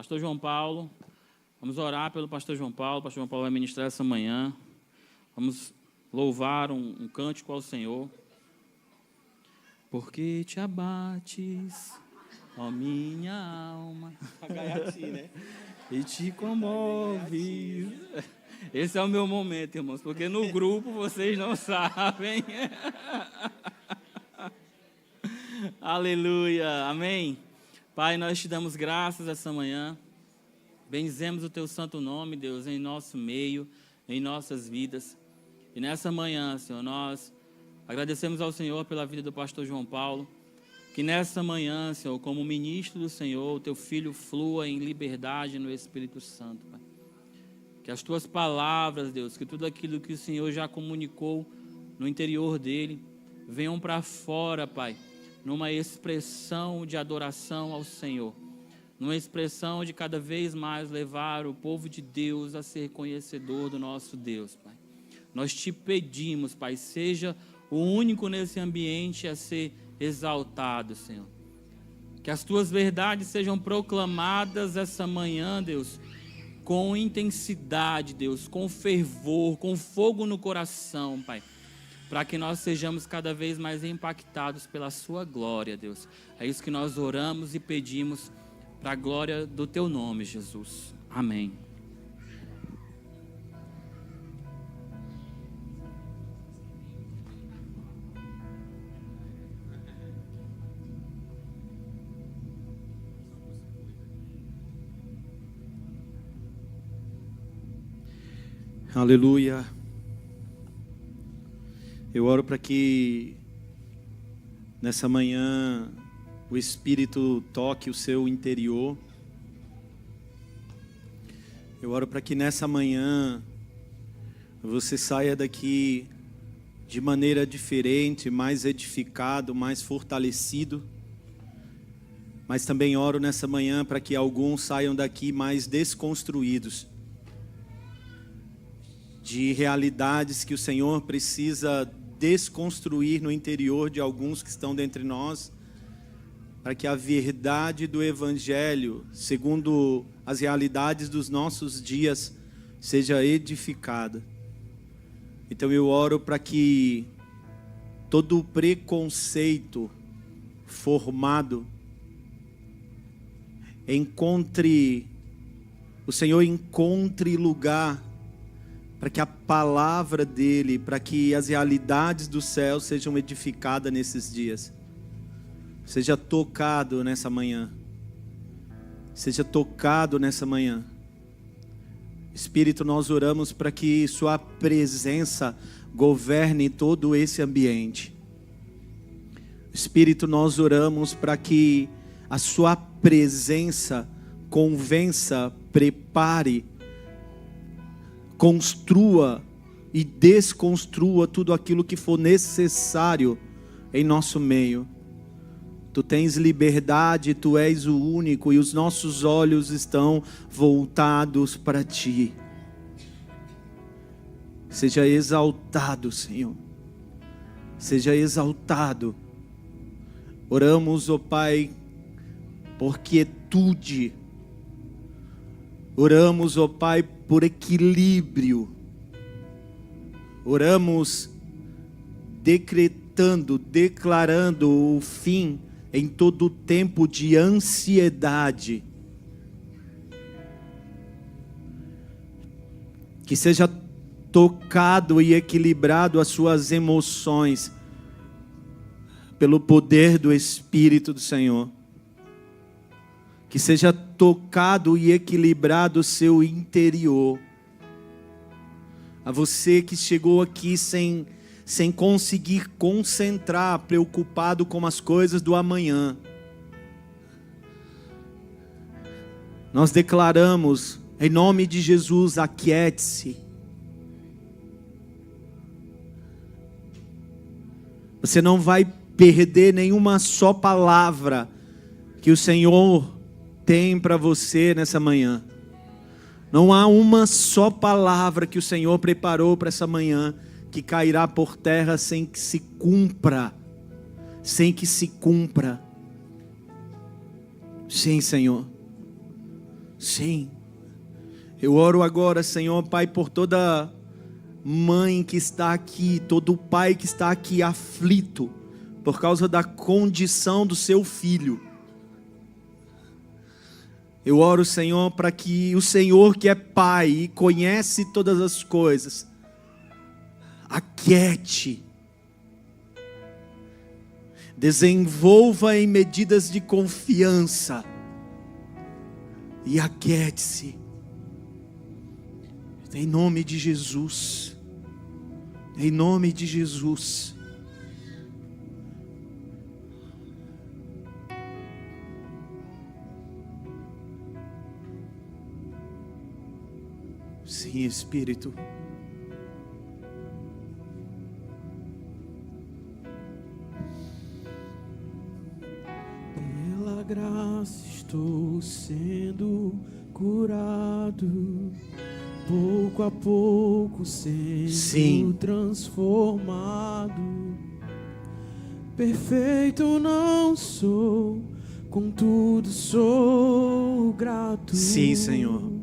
Pastor João Paulo. Vamos orar pelo pastor João Paulo. O pastor João Paulo vai ministrar essa manhã. Vamos louvar um cântico ao Senhor. Porque te abates, ó minha alma, né? e te comoves. Esse é o meu momento, irmãos, porque no grupo vocês não sabem. Aleluia, amém. Pai, nós te damos graças essa manhã. Bendizemos o teu santo nome, Deus, em nosso meio, em nossas vidas. E nessa manhã, Senhor, nós agradecemos ao Senhor pela vida do pastor João Paulo. Que nessa manhã, Senhor, como ministro do Senhor, o teu filho flua em liberdade no Espírito Santo, Pai. Que as tuas palavras, Deus, que tudo aquilo que o Senhor já comunicou no interior dele, venham para fora, Pai, numa expressão de adoração ao Senhor. Numa expressão de cada vez mais levar o povo de Deus a ser conhecedor do nosso Deus, Pai. Nós te pedimos, Pai, seja o único nesse ambiente a ser exaltado, Senhor. Que as tuas verdades sejam proclamadas essa manhã, Deus, com intensidade, Deus, com fervor, com fogo no coração, Pai, para que nós sejamos cada vez mais impactados pela sua glória, Deus. É isso que nós oramos e pedimos para a glória do teu nome, Jesus. Amém. Aleluia. Eu oro para que nessa manhã o Espírito toque o seu interior. Eu oro para que nessa manhã você saia daqui de maneira diferente, mais edificado, mais fortalecido. Mas também oro nessa manhã para que alguns saiam daqui mais desconstruídos de realidades que o Senhor precisa desconstruir no interior de alguns que estão dentre nós, para que a verdade do Evangelho, segundo as realidades dos nossos dias, seja edificada. Então eu oro para que todo o preconceito formado o Senhor encontre lugar para que a palavra dele, para que as realidades do céu sejam edificadas nesses dias. Seja tocado nessa manhã. Seja tocado nessa manhã. Espírito, nós oramos para que sua presença governe todo esse ambiente. Espírito, nós oramos para que a sua presença convença, prepare, construa e desconstrua tudo aquilo que for necessário em nosso meio. Tu tens liberdade, tu és o único e os nossos olhos estão voltados para ti. Seja exaltado, Senhor. Seja exaltado. Oramos, ó Pai, por quietude. Oramos, ó Pai, por equilíbrio. Oramos declarando o fim em todo o tempo de ansiedade. Que seja tocado e equilibrado as suas emoções pelo poder do Espírito do Senhor. Que seja tocado e equilibrado o seu interior. A você que chegou aqui sem conseguir concentrar, preocupado com as coisas do amanhã. Nós declaramos, em nome de Jesus, aquiete-se. Você não vai perder nenhuma só palavra que o Senhor tem para você nessa manhã. Não há uma só palavra que o Senhor preparou para essa manhã que cairá por terra sem que se cumpra. Sem que se cumpra. Sim, Senhor. Sim. Eu oro agora, Senhor, Pai, por toda mãe que está aqui, todo pai que está aqui aflito por causa da condição do seu filho. Eu oro, Senhor, para que o Senhor, que é Pai e conhece todas as coisas, aquiete, desenvolva em medidas de confiança e aquiete-se. Em nome de Jesus. Em nome de Jesus. Sim, Espírito. Pela graça estou sendo curado, pouco a pouco sendo transformado. Perfeito não sou, contudo sou grato. Sim, Senhor.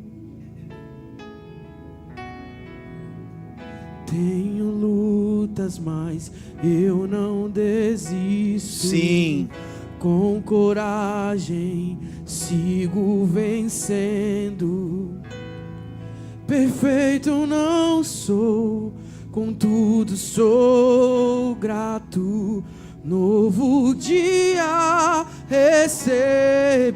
Tenho lutas, mas eu não desisto. Sim. Com coragem sigo vencendo. Perfeito não sou, contudo sou grato. Novo dia recebi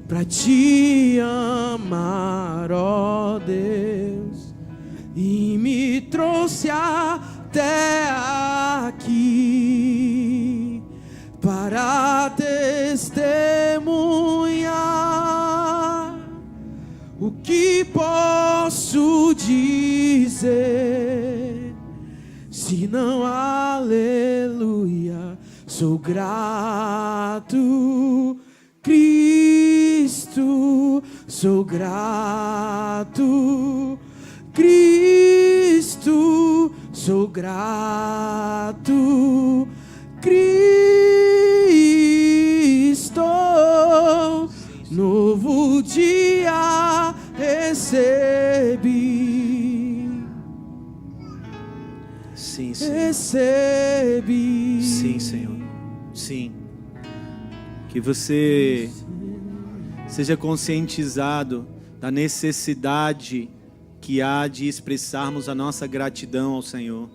pra te amar, ó Deus, e me trouxe até aqui para testemunhar. O que posso dizer, se não aleluia? Sou grato, Cristo, sou grato, Cristo, sou grato, Cristo. Novo dia recebi. Sim, Senhor. Recebi. Sim, Senhor. Sim. Que você seja conscientizado da necessidade que há de expressarmos a nossa gratidão ao Senhor.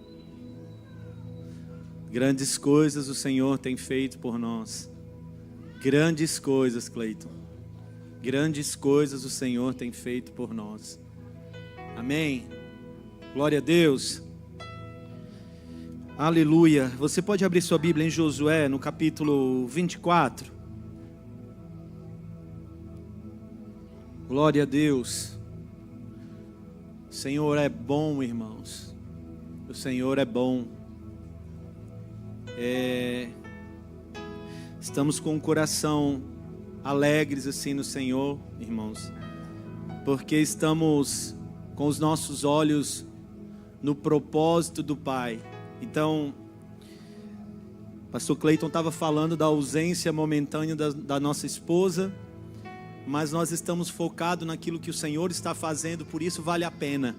Grandes coisas o Senhor tem feito por nós. Grandes coisas, Cleiton. Grandes coisas o Senhor tem feito por nós. Amém. Glória a Deus. Aleluia. Você pode abrir sua Bíblia em Josué, no capítulo 24. Glória a Deus. O Senhor é bom, irmãos. O Senhor é bom. Estamos com o coração alegres assim no Senhor, irmãos, porque estamos com os nossos olhos no propósito do Pai. Então, pastor Cleiton estava falando da ausência momentânea da nossa esposa, mas nós estamos focados naquilo que o Senhor está fazendo, por isso vale a pena.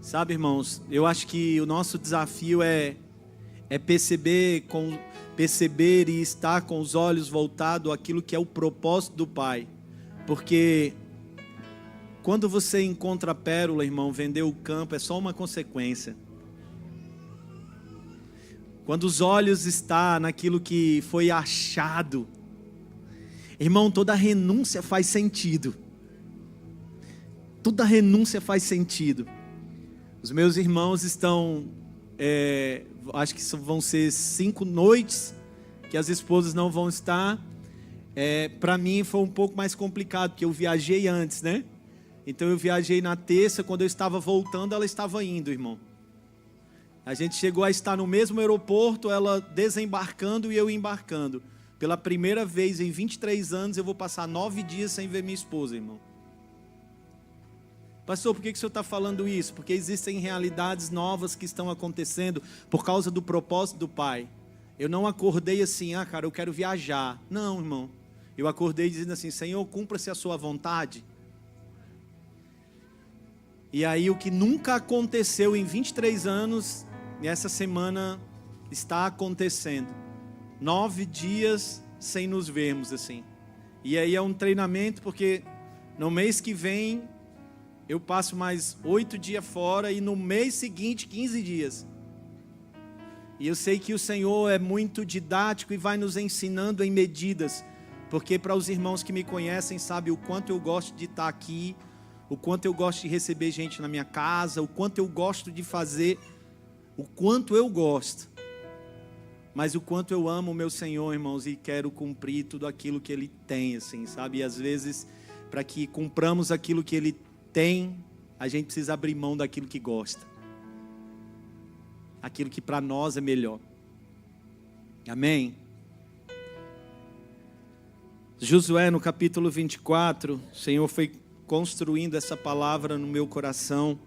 Sabe, irmãos, eu acho que o nosso desafio é perceber e estar com os olhos voltados àquilo que é o propósito do Pai. Porque quando você encontra a pérola, irmão, vender o campo é só uma consequência. Quando os olhos estão naquilo que foi achado, irmão, toda renúncia faz sentido. Toda renúncia faz sentido. Os meus irmãos estão... acho que vão ser 5 noites que as esposas não vão estar. Para mim foi um pouco mais complicado, porque eu viajei antes, né? Então eu viajei na terça, quando eu estava voltando, ela estava indo, irmão. A gente chegou a estar no mesmo aeroporto, ela desembarcando e eu embarcando. Pela primeira vez em 23 anos, eu vou passar 9 dias sem ver minha esposa, irmão. Pastor, por que o senhor está falando isso? Porque existem realidades novas que estão acontecendo por causa do propósito do Pai. Eu não acordei assim, cara, eu quero viajar. Não, irmão. eu acordei dizendo assim: Senhor, cumpra-se a sua vontade. E aí o que nunca aconteceu em 23 anos, essa semana está acontecendo. 9 dias sem nos vermos assim. E aí é um treinamento, porque no mês que vem eu passo mais 8 dias fora e no mês seguinte 15 dias. E eu sei que o Senhor é muito didático e vai nos ensinando em medidas, porque para os irmãos que me conhecem sabem o quanto eu gosto de estar aqui, o quanto eu gosto de receber gente na minha casa, o quanto eu gosto de fazer, o quanto eu gosto. Mas o quanto eu amo o meu Senhor, irmãos, e quero cumprir tudo aquilo que Ele tem, assim, sabe? E às vezes, para que cumpramos aquilo que Ele tem, a gente precisa abrir mão daquilo que gosta. Aquilo que para nós é melhor. Amém? Josué, no capítulo 24, o Senhor foi construindo essa palavra no meu coração.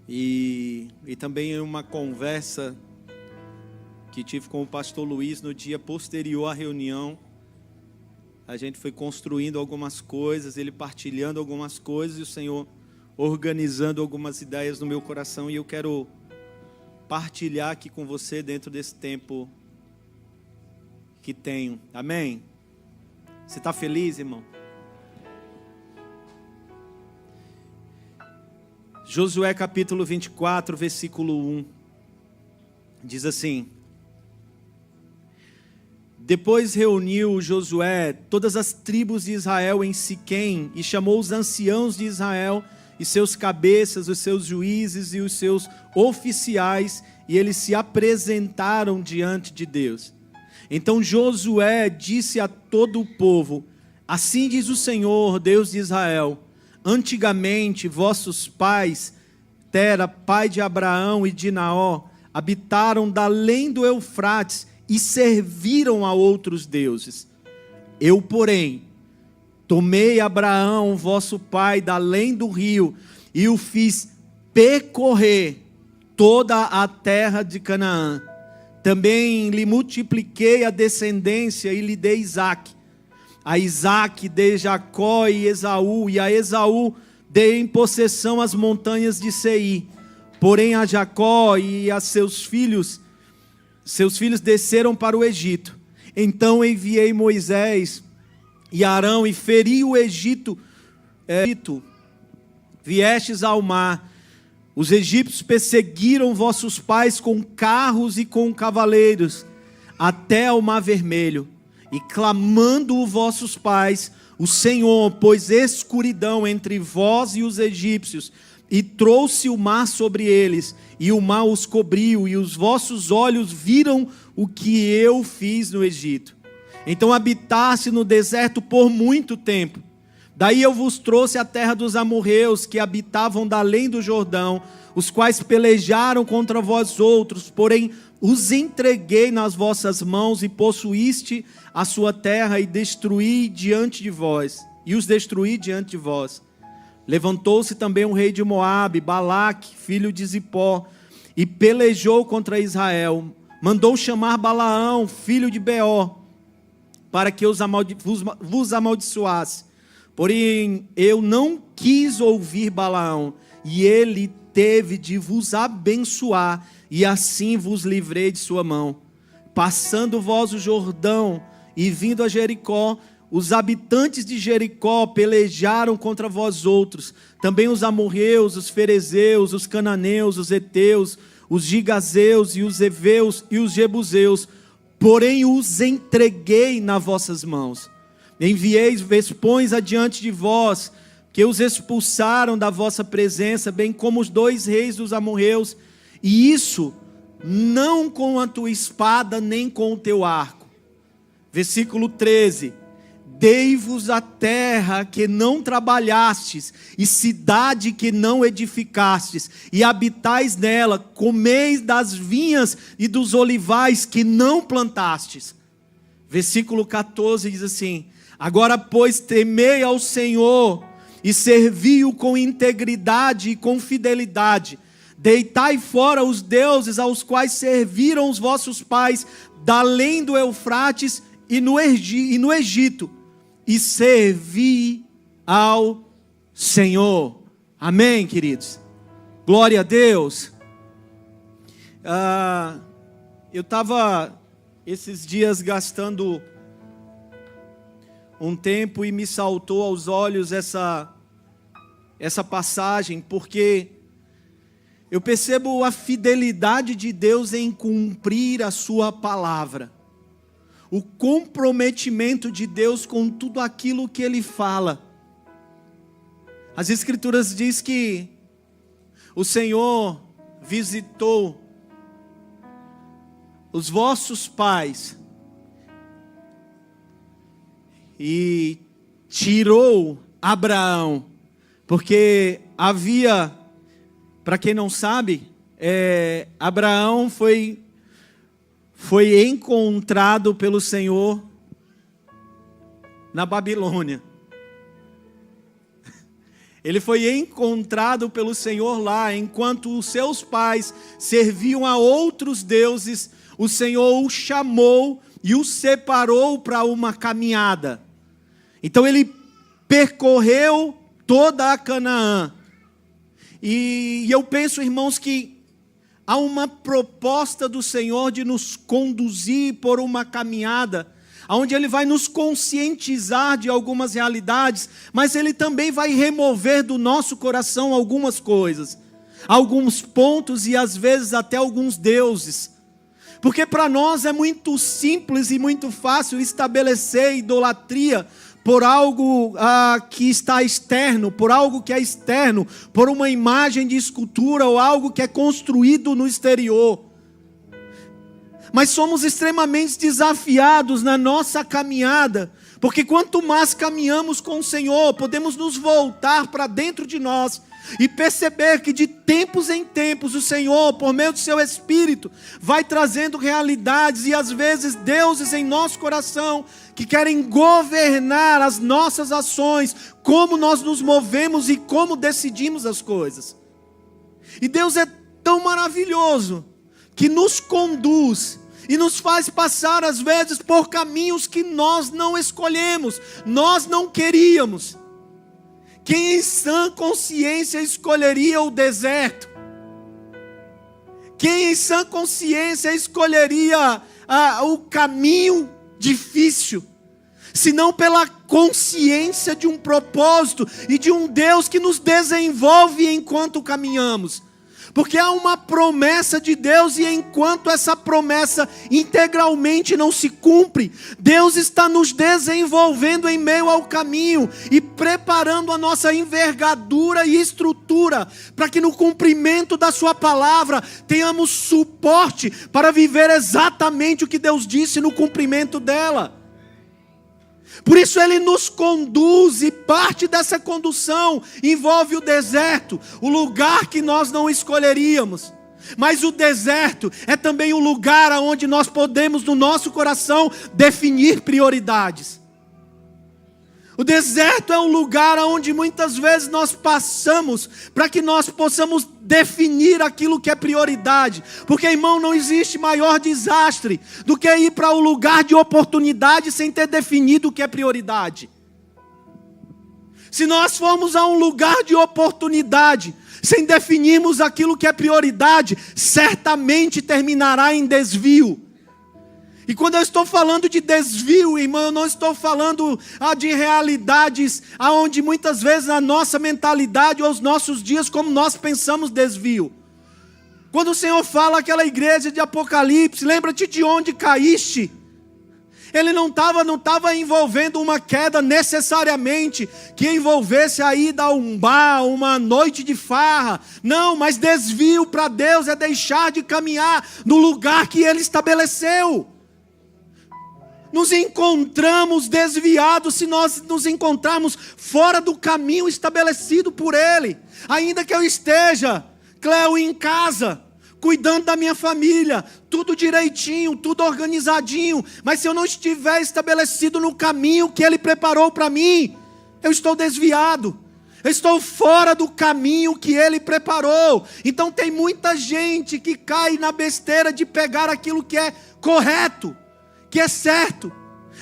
E também em uma conversa que tive com o pastor Luiz no dia posterior à reunião. A gente foi construindo algumas coisas, ele partilhando algumas coisas e o Senhor organizando algumas ideias no meu coração. E eu quero partilhar aqui com você dentro desse tempo que tenho. Amém? Você está feliz, irmão? Josué capítulo 24, versículo 1. Diz assim: Depois reuniu Josué todas as tribos de Israel em Siquém e chamou os anciãos de Israel e seus cabeças, os seus juízes e os seus oficiais, e eles se apresentaram diante de Deus. Então Josué disse a todo o povo: Assim diz o Senhor, Deus de Israel: Antigamente vossos pais, Tera, pai de Abraão e de Naó, habitaram da além do Eufrates e serviram a outros deuses. Eu, porém, tomei Abraão, vosso pai, da além do rio, e o fiz percorrer toda a terra de Canaã. Também lhe multipliquei a descendência e lhe dei Isaque. A Isaque dei Jacó e Esaú, e a Esaú dei em possessão as montanhas de Seir. Porém a Jacó e a seus filhos desceram para o Egito. Então enviei Moisés e Arão e feri o Egito. Viestes ao mar. Os egípcios perseguiram vossos pais com carros e com cavaleiros até ao mar vermelho. E clamando vossos pais, o Senhor pôs escuridão entre vós e os egípcios, e trouxe o mar sobre eles, e o mar os cobriu, e os vossos olhos viram o que eu fiz no Egito. Então habitaste no deserto por muito tempo. Daí eu vos trouxe a terra dos amorreus, que habitavam da além do Jordão, os quais pelejaram contra vós outros, porém os entreguei nas vossas mãos, e possuíste a sua terra, e destruí diante de vós, e os destruí diante de vós. Levantou-se também o rei de Moabe, Balaque, filho de Zipó, e pelejou contra Israel. Mandou chamar Balaão, filho de Beó, para que vos amaldiçoasse. Porém eu não quis ouvir Balaão, e ele teve de vos abençoar, e assim vos livrei de sua mão. Passando vós o Jordão e vindo a Jericó, os habitantes de Jericó pelejaram contra vós outros, também os amorreus, os ferezeus, os cananeus, os heteus, os gigazeus e os heveus e os jebuseus, porém os entreguei nas vossas mãos. Enviei vespões adiante de vós, que os expulsaram da vossa presença, bem como os 2 reis dos amorreus, e isso não com a tua espada, nem com o teu arco. Versículo 13. Dei-vos a terra que não trabalhastes, e cidade que não edificastes, e habitais nela, comeis das vinhas e dos olivais que não plantastes. Versículo 14 diz assim: Agora, pois, temei ao Senhor, e servi-o com integridade e com fidelidade. Deitai fora os deuses aos quais serviram os vossos pais, da além do Eufrates, e no Egito, e servi ao Senhor. Amém, queridos? Glória a Deus. Eu estava esses dias gastando um tempo e me saltou aos olhos essa passagem, porque eu percebo a fidelidade de Deus em cumprir a sua palavra, o comprometimento de Deus com tudo aquilo que Ele fala. As Escrituras diz que o Senhor visitou os vossos pais e tirou Abraão, porque havia, para quem não sabe, Abraão foi encontrado pelo Senhor na Babilônia. Ele foi encontrado pelo Senhor lá, enquanto os seus pais serviam a outros deuses, o Senhor o chamou e o separou para uma caminhada. Então ele percorreu toda a Canaã. E eu penso, irmãos, que há uma proposta do Senhor de nos conduzir por uma caminhada, onde Ele vai nos conscientizar de algumas realidades, mas Ele também vai remover do nosso coração algumas coisas, alguns pontos e às vezes até alguns deuses. Porque para nós é muito simples e muito fácil estabelecer idolatria por algo que está externo, por algo que é externo, por uma imagem de escultura ou algo que é construído no exterior. Mas somos extremamente desafiados na nossa caminhada, porque quanto mais caminhamos com o Senhor, podemos nos voltar para dentro de nós e perceber que de tempos em tempos o Senhor, por meio do seu Espírito, vai trazendo realidades e às vezes deuses em nosso coração que querem governar as nossas ações, como nós nos movemos e como decidimos as coisas. E Deus é tão maravilhoso que nos conduz e nos faz passar às vezes por caminhos que nós não escolhemos, nós não queríamos. Quem em sã consciência escolheria o deserto? Quem em sã consciência escolheria o caminho difícil? Se não pela consciência de um propósito e de um Deus que nos desenvolve enquanto caminhamos. Porque há uma promessa de Deus e enquanto essa promessa integralmente não se cumpre, Deus está nos desenvolvendo em meio ao caminho e preparando a nossa envergadura e estrutura para que no cumprimento da sua palavra tenhamos suporte para viver exatamente o que Deus disse no cumprimento dela. Por isso Ele nos conduz e parte dessa condução envolve o deserto, o lugar que nós não escolheríamos. Mas o deserto é também o lugar onde nós podemos no nosso coração definir prioridades. O deserto é um lugar onde muitas vezes nós passamos para que nós possamos definir aquilo que é prioridade. Porque, irmão, não existe maior desastre do que ir para o lugar de oportunidade sem ter definido o que é prioridade. Se nós formos a um lugar de oportunidade sem definirmos aquilo que é prioridade, certamente terminará em desvio. E quando eu estou falando de desvio, irmão, eu não estou falando de realidades onde muitas vezes a nossa mentalidade ou os nossos dias, como nós pensamos desvio. Quando o Senhor fala àquela igreja de Apocalipse, lembra-te de onde caíste. Ele não estava envolvendo uma queda necessariamente que envolvesse a ida a um bar, uma noite de farra. Não, mas desvio para Deus é deixar de caminhar no lugar que Ele estabeleceu. Nos encontramos desviados se nós nos encontrarmos fora do caminho estabelecido por Ele. Ainda que eu esteja, Cleo, em casa, cuidando da minha família, tudo direitinho, tudo organizadinho, mas se eu não estiver estabelecido no caminho que Ele preparou para mim, eu estou desviado. Eu estou fora do caminho que Ele preparou. Então tem muita gente que cai na besteira de pegar aquilo que é correto, que é certo,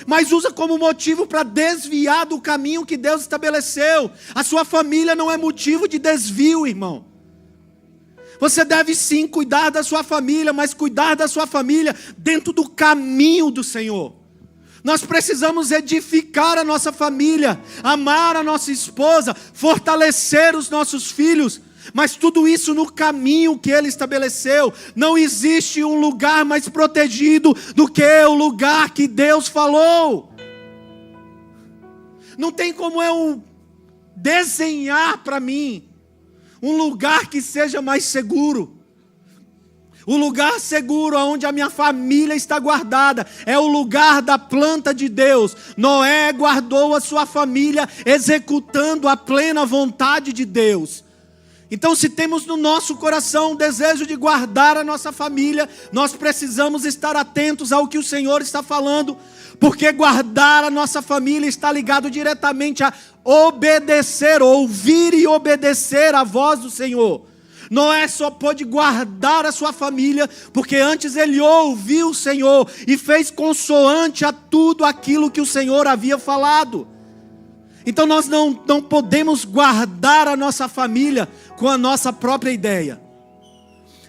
mas usa como motivo para desviar do caminho que Deus estabeleceu. A sua família não é motivo de desvio, irmão. Você deve sim cuidar da sua família, mas cuidar da sua família dentro do caminho do Senhor. Nós precisamos edificar a nossa família, amar a nossa esposa, fortalecer os nossos filhos, mas tudo isso no caminho que Ele estabeleceu. Não existe um lugar mais protegido do que o lugar que Deus falou. Não tem como eu desenhar para mim um lugar que seja mais seguro. O lugar seguro onde a minha família está guardada é o lugar da planta de Deus. Noé guardou a sua família executando a plena vontade de Deus. Então, se temos no nosso coração o desejo de guardar a nossa família, nós precisamos estar atentos ao que o Senhor está falando, porque guardar a nossa família está ligado diretamente a obedecer, ouvir e obedecer a voz do Senhor. Noé só pôde guardar a sua família porque antes ele ouviu o Senhor e fez consoante a tudo aquilo que o Senhor havia falado. Então nós não podemos guardar a nossa família com a nossa própria ideia.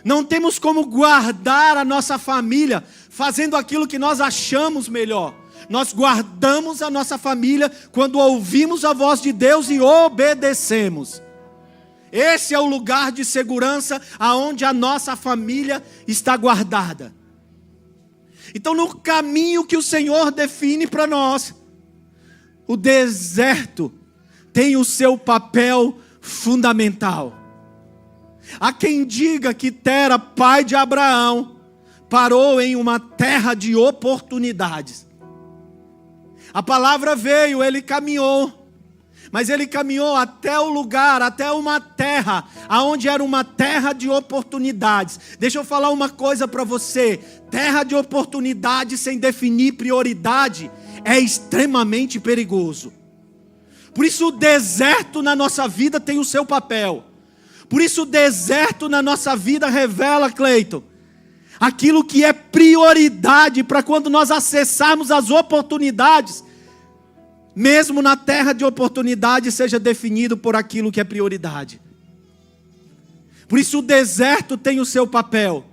Não temos como guardar a nossa família fazendo aquilo que nós achamos melhor. Nós guardamos a nossa família quando ouvimos a voz de Deus e obedecemos. Esse é o lugar de segurança aonde a nossa família está guardada. Então, no caminho que o Senhor define para nós, o deserto tem o seu papel fundamental. Há quem diga que Tera, pai de Abraão, parou em uma terra de oportunidades. A palavra veio, ele caminhou. Mas ele caminhou até o lugar, até uma terra, aonde era uma terra de oportunidades. Deixa eu falar uma coisa para você. Terra de oportunidades sem definir prioridade é extremamente perigoso. Por isso o deserto na nossa vida tem o seu papel. Por isso o deserto na nossa vida revela, Cleiton, aquilo que é prioridade para quando nós acessarmos as oportunidades. Mesmo na terra de oportunidade, seja definido por aquilo que é prioridade. Por isso o deserto tem o seu papel.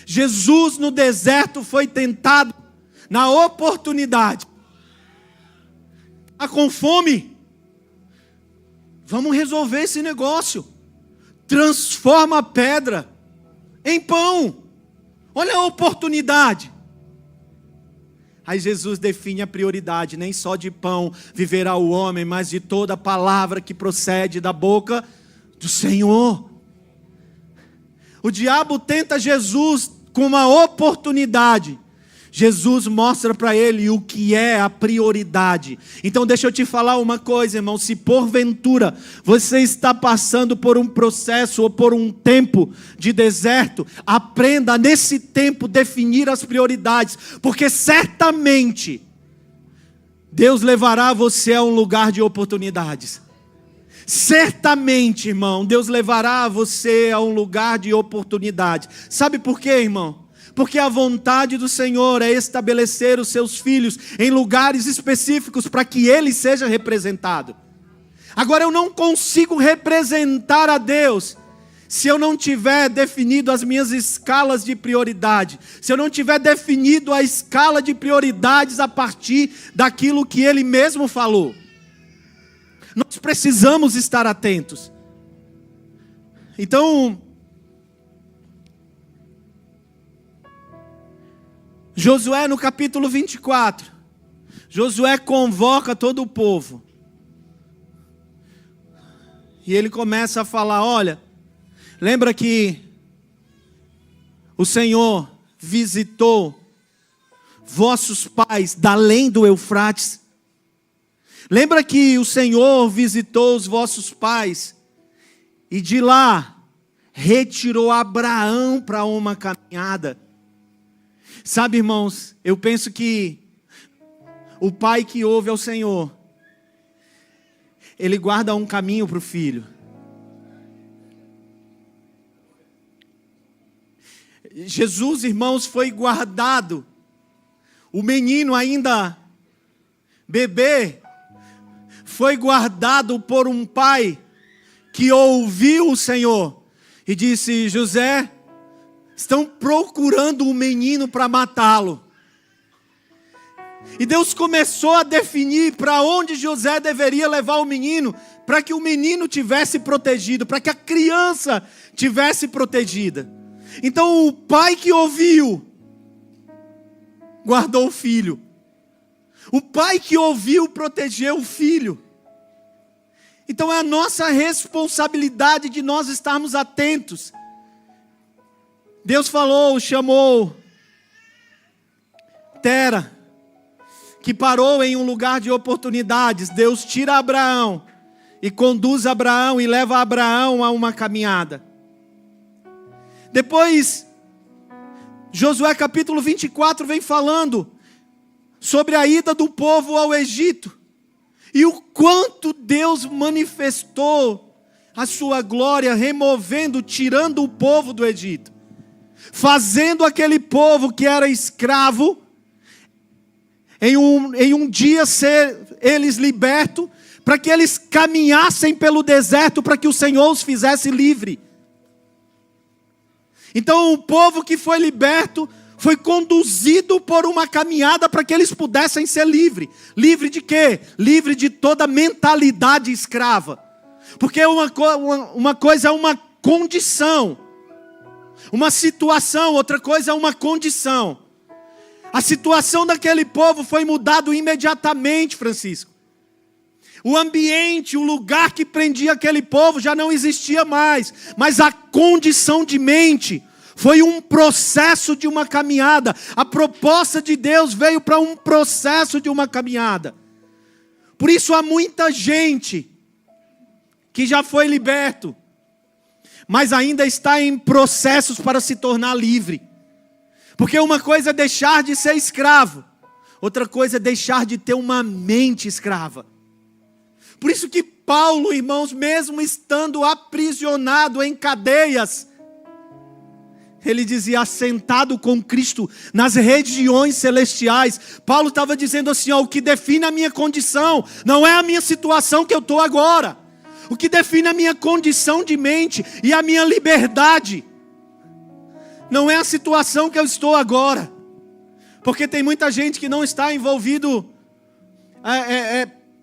Jesus no deserto foi tentado na oportunidade. Está com fome? Vamos resolver esse negócio. Transforma a pedra em pão. Olha a oportunidade. Aí Jesus define a prioridade, nem só de pão viverá o homem, mas de toda palavra que procede da boca do Senhor. O diabo tenta Jesus com uma oportunidade. Jesus mostra para ele o que é a prioridade. Então deixa eu te falar uma coisa, irmão. Se porventura você está passando por um processo ou por um tempo de deserto, aprenda nesse tempo definir as prioridades, porque certamente Deus levará você a um lugar de oportunidades. Certamente, irmão, Deus levará você a um lugar de oportunidade. Sabe por quê, irmão? Porque a vontade do Senhor é estabelecer os seus filhos em lugares específicos para que Ele seja representado. Agora eu não consigo representar a Deus se eu não tiver definido as minhas escalas de prioridade. Se eu não tiver definido a escala de prioridades a partir daquilo que Ele mesmo falou. Nós precisamos estar atentos. Então, Josué no capítulo 24, Josué convoca todo o povo. E ele começa a falar, olha, lembra que o Senhor visitou vossos pais da além do Eufrates? Lembra que o Senhor visitou os vossos pais e de lá retirou Abraão para uma caminhada? Sabe, irmãos, eu penso que o pai que ouve ao Senhor, ele guarda um caminho para o filho. Jesus, irmãos, foi guardado. O menino ainda bebê foi guardado por um pai que ouviu o Senhor e disse: José, estão procurando um menino para matá-lo. E Deus começou a definir para onde José deveria levar o menino, para que o menino tivesse protegido, para que a criança tivesse protegida. Então o pai que ouviu, guardou o filho. O pai que ouviu, protegeu o filho. Então é a nossa responsabilidade de nós estarmos atentos. Deus falou, chamou Tera, que parou em um lugar de oportunidades. Deus tira Abraão e conduz Abraão e leva Abraão a uma caminhada. Depois, Josué capítulo 24 vem falando sobre a ida do povo ao Egito. E o quanto Deus manifestou a sua glória, removendo, tirando o povo do Egito. Fazendo aquele povo que era escravo, em um dia ser eles libertos, para que eles caminhassem pelo deserto, para que o Senhor os fizesse livre. Então o povo que foi liberto, foi conduzido por uma caminhada para que eles pudessem ser livres. Livre de quê? Livre de toda mentalidade escrava. Porque uma coisa é uma condição, uma situação, outra coisa é uma condição. A situação daquele povo foi mudada imediatamente, Francisco. O ambiente, o lugar que prendia aquele povo já não existia mais. Mas a condição de mente foi um processo de uma caminhada. A proposta de Deus veio para um processo de uma caminhada. Por isso há muita gente que já foi liberto, mas ainda está em processos para se tornar livre. Porque uma coisa é deixar de ser escravo, outra coisa é deixar de ter uma mente escrava. Por isso que Paulo, irmãos, mesmo estando aprisionado em cadeias, ele dizia, assentado com Cristo nas regiões celestiais. Paulo estava dizendo assim, ó, o que define a minha condição não é a minha situação que eu estou agora. O que define a minha condição de mente e a minha liberdade não é a situação que eu estou agora. Porque tem muita gente que não está envolvido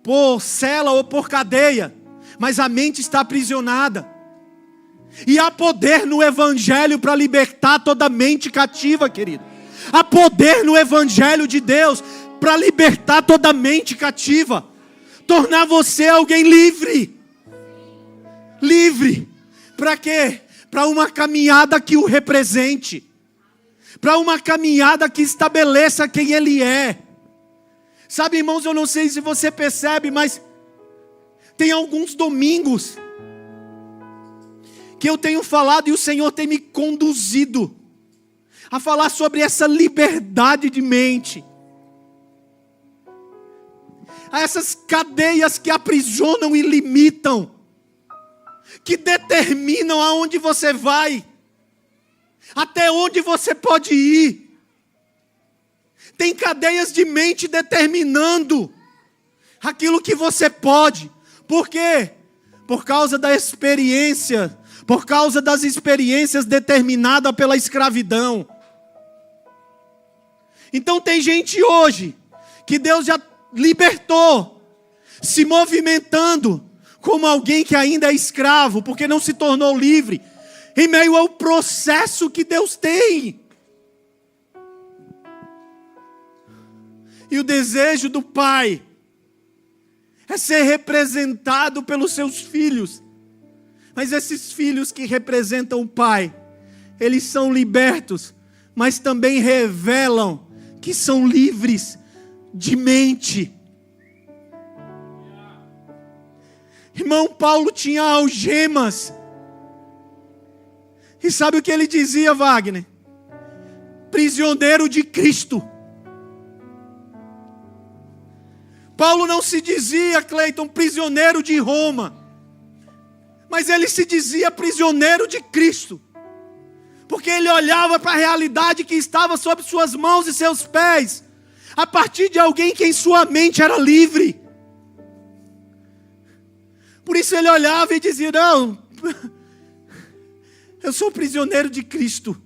por cela ou por cadeia, mas a mente está aprisionada. E há poder no Evangelho para libertar toda mente cativa, querido. Há poder no Evangelho de Deus para libertar toda mente cativa. Tornar você alguém livre. Livre. Para quê? Para uma caminhada que o represente. Para uma caminhada que estabeleça quem Ele é. Sabe, irmãos, eu não sei se você percebe, mas tem alguns domingos que eu tenho falado e o Senhor tem me conduzido a falar sobre essa liberdade de mente. A essas cadeias que aprisionam e limitam, que determinam aonde você vai, até onde você pode ir. Tem cadeias de mente determinando aquilo que você pode. Por quê? Por causa da experiência, por causa das experiências determinadas pela escravidão. Então tem gente hoje que Deus já libertou, se movimentando como alguém que ainda é escravo, porque não se tornou livre, em meio ao processo que Deus tem. E o desejo do Pai é ser representado pelos seus filhos. Mas esses filhos que representam o Pai, eles são libertos, mas também revelam que são livres de mente. Irmão, Paulo tinha algemas. E sabe o que ele dizia, Wagner? Prisioneiro de Cristo. Paulo não se dizia, Cleiton, prisioneiro de Roma. Mas ele se dizia prisioneiro de Cristo. Porque ele olhava para a realidade que estava sob suas mãos e seus pés. a partir de alguém que em sua mente era livre. Por isso ele olhava e dizia: não, eu sou prisioneiro de Cristo.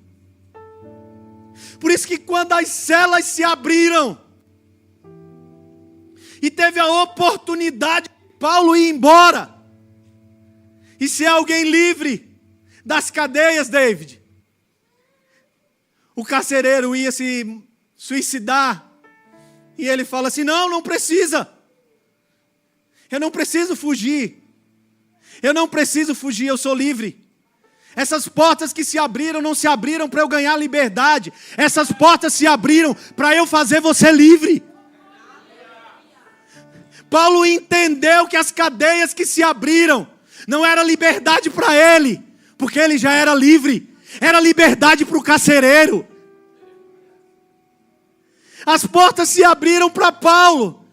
Por isso que quando as celas se abriram, e teve a oportunidade de Paulo ir embora, e ser alguém livre das cadeias, David, o carcereiro ia se suicidar, e ele fala assim: não precisa, eu não preciso fugir, eu sou livre. Essas portas que se abriram não se abriram para eu ganhar liberdade, essas portas se abriram para eu fazer você livre. Paulo entendeu que as cadeias que se abriram não era liberdade para ele, porque ele já era livre, era liberdade para o carcereiro. As portas se abriram para Paulo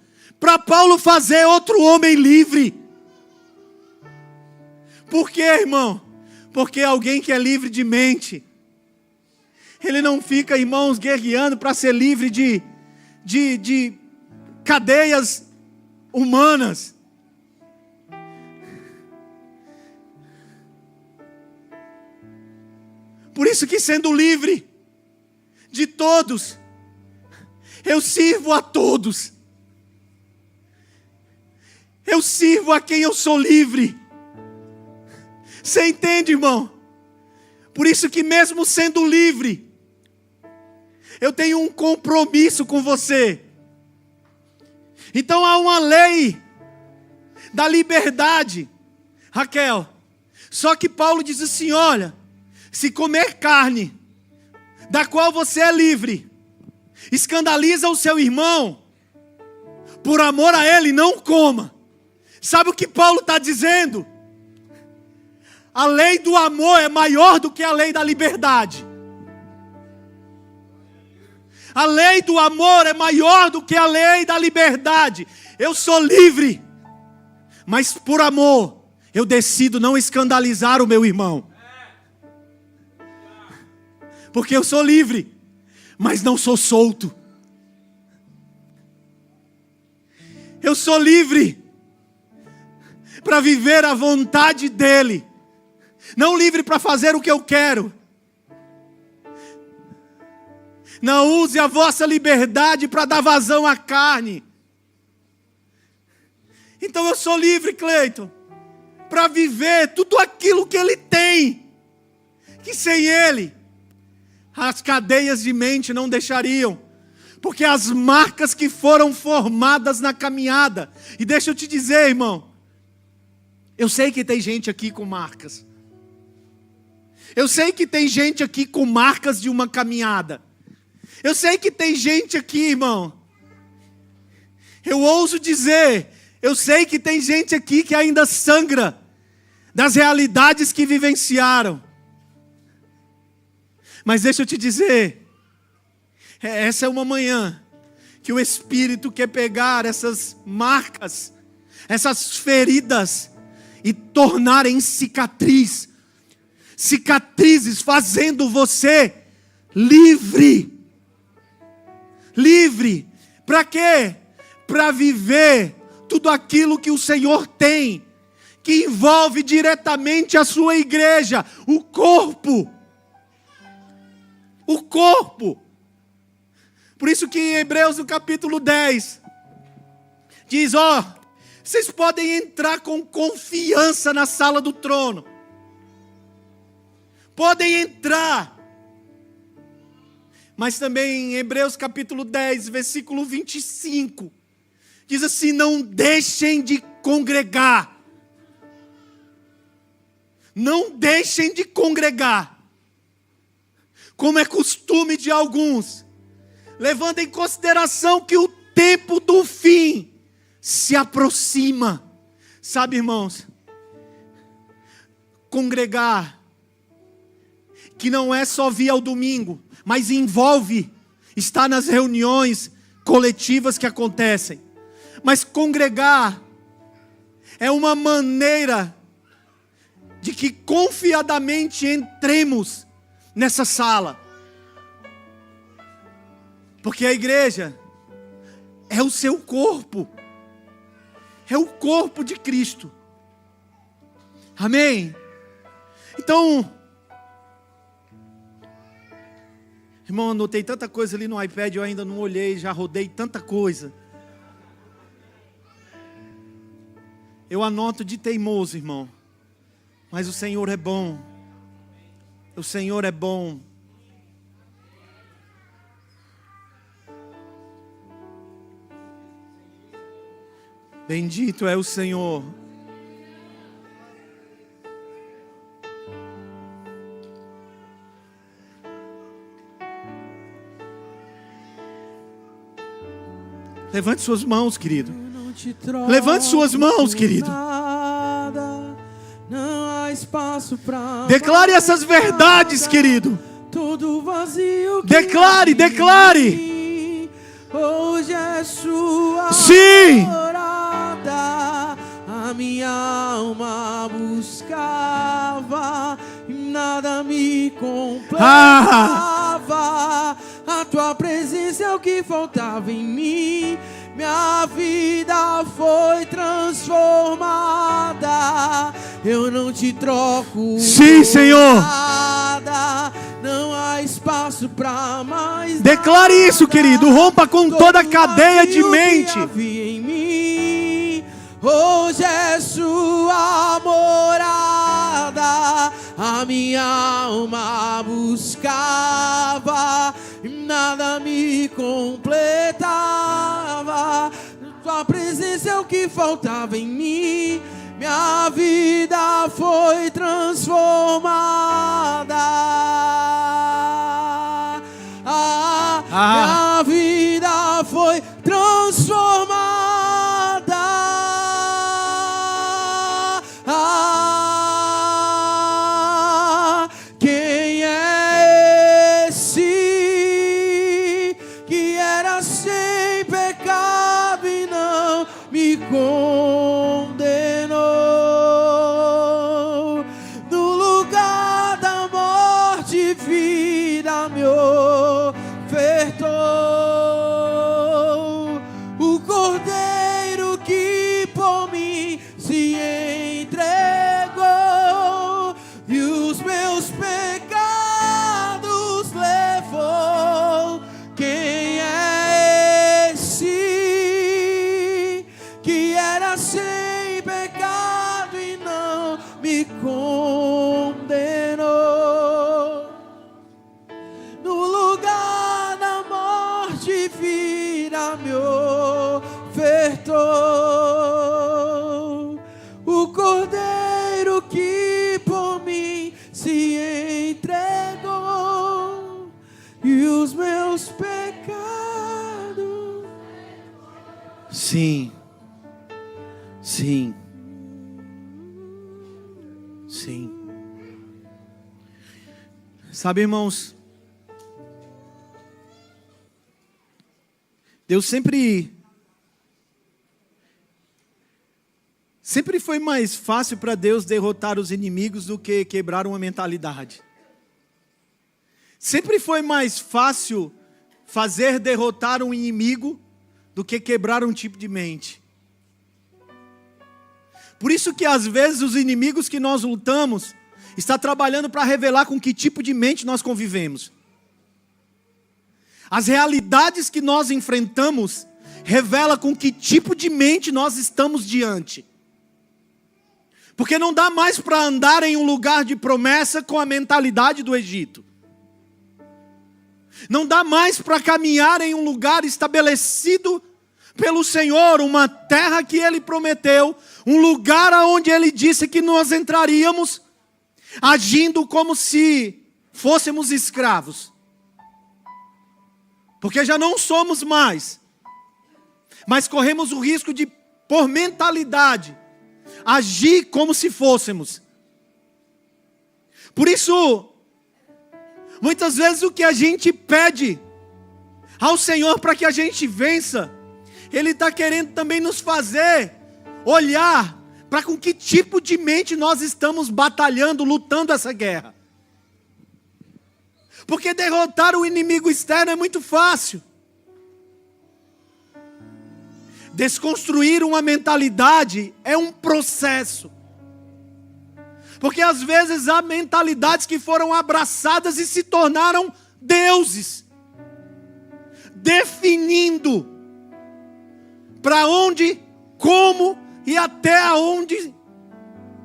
fazer outro homem livre. Por quê, irmão? Porque alguém que é livre de mente, ele não fica, irmãos, guerreando para ser livre de cadeias humanas. Por isso que, sendo livre de todos, eu sirvo a todos. Eu sirvo a quem eu sou livre. Você entende, irmão? Por isso que, mesmo sendo livre, eu tenho um compromisso com você. Então há uma lei da liberdade, Raquel. Só que Paulo diz assim: olha, se comer carne, da qual você é livre, escandaliza o seu irmão, por amor a ele, não coma. Sabe o que Paulo está dizendo? A lei do amor é maior do que a lei da liberdade. A lei do amor é maior do que a lei da liberdade. Eu sou livre, mas por amor, eu decido não escandalizar o meu irmão. Porque eu sou livre, mas não sou solto. Eu sou livre para viver a vontade dele, não livre para fazer o que eu quero. Não use a vossa liberdade para dar vazão à carne. Então eu sou livre, Cleiton, para viver tudo aquilo que ele tem, que sem ele as cadeias de mente não deixariam, porque as marcas que foram formadas na caminhada. E deixa eu te dizer, irmão, eu sei que tem gente aqui com marcas. Eu sei que tem gente aqui com marcas de uma caminhada. Eu sei que tem gente aqui, irmão. Eu ouso dizer, eu sei que tem gente aqui que ainda sangra das realidades que vivenciaram. Mas deixa eu te dizer, essa é uma manhã que o Espírito quer pegar essas marcas, essas feridas, e tornar em cicatrizes, fazendo você livre. Livre, para quê? Para viver tudo aquilo que o Senhor tem, que envolve diretamente a sua igreja, o corpo. O corpo. Por isso que em Hebreus, no capítulo 10, diz: vocês podem entrar com confiança na sala do trono. Podem entrar. Mas também em Hebreus capítulo 10, versículo 25, diz assim: não deixem de congregar. Não deixem de congregar, como é costume de alguns, levando em consideração que o tempo do fim se aproxima. Sabe, irmãos, congregar, que não é só vir ao domingo, mas envolve estar nas reuniões coletivas que acontecem. Mas congregar é uma maneira de que confiadamente entremos nessa sala. Porque a igreja é o seu corpo. É o corpo de Cristo. Amém? Então, irmão, anotei tanta coisa ali no iPad, eu ainda não olhei, já rodei tanta coisa. Eu anoto de teimoso, irmão. Mas o Senhor é bom. O Senhor é bom. Bendito é o Senhor. Levante suas mãos, querido. Levante suas mãos, querido. Nada, não há espaço para Declare essas verdades, querido. todo vazio que Declare, há em declare. mim. Hoje é sua Sim. morada. A minha alma buscava e nada me completava. A tua presença é o que faltava em mim. Minha vida foi transformada. Eu não te troco. Sim, Senhor. Nada. Não há espaço para mais. Declare nada. isso, querido. Rompa com toda a cadeia de Todo mente. vazio que havia em mim, hoje é sua morada. A minha alma buscava e nada me completava. Tua presença é o que faltava em mim. Minha vida foi transformada. Minha vida foi transformada. Quem é esse que era sem pecado e não me condenou? No lugar da morte, vida me ofertou. O Cordeiro que por mim se entregou e os meus pecados levou. Quem é esse que era sem pecado e não me condenou? No lugar da morte, vida me ofertou. O Cordeiro que por mim se entregou e os meus pecados. Sim. Sim. Sim. Sabe, irmãos, Deus sempre foi mais fácil para Deus derrotar os inimigos do que quebrar uma mentalidade. Sempre foi mais fácil fazer derrotar um inimigo do que quebrar um tipo de mente. Por isso que às vezes os inimigos que nós lutamos está trabalhando para revelar com que tipo de mente nós convivemos. As realidades que nós enfrentamos revela com que tipo de mente nós estamos diante. Porque não dá mais para andar em um lugar de promessa com a mentalidade do Egito. Não dá mais para caminhar em um lugar estabelecido pelo Senhor, uma terra que Ele prometeu, um lugar onde Ele disse que nós entraríamos, agindo como se fôssemos escravos. Porque já não somos mais, mas corremos o risco de, por mentalidade, agir como se fôssemos. Por isso, muitas vezes o que a gente pede ao Senhor para que a gente vença, Ele está querendo também nos fazer olhar para com que tipo de mente nós estamos batalhando, lutando essa guerra. Porque derrotar o inimigo externo é muito fácil. Desconstruir uma mentalidade é um processo. Porque às vezes há mentalidades que foram abraçadas e se tornaram deuses, definindo para onde, como e até aonde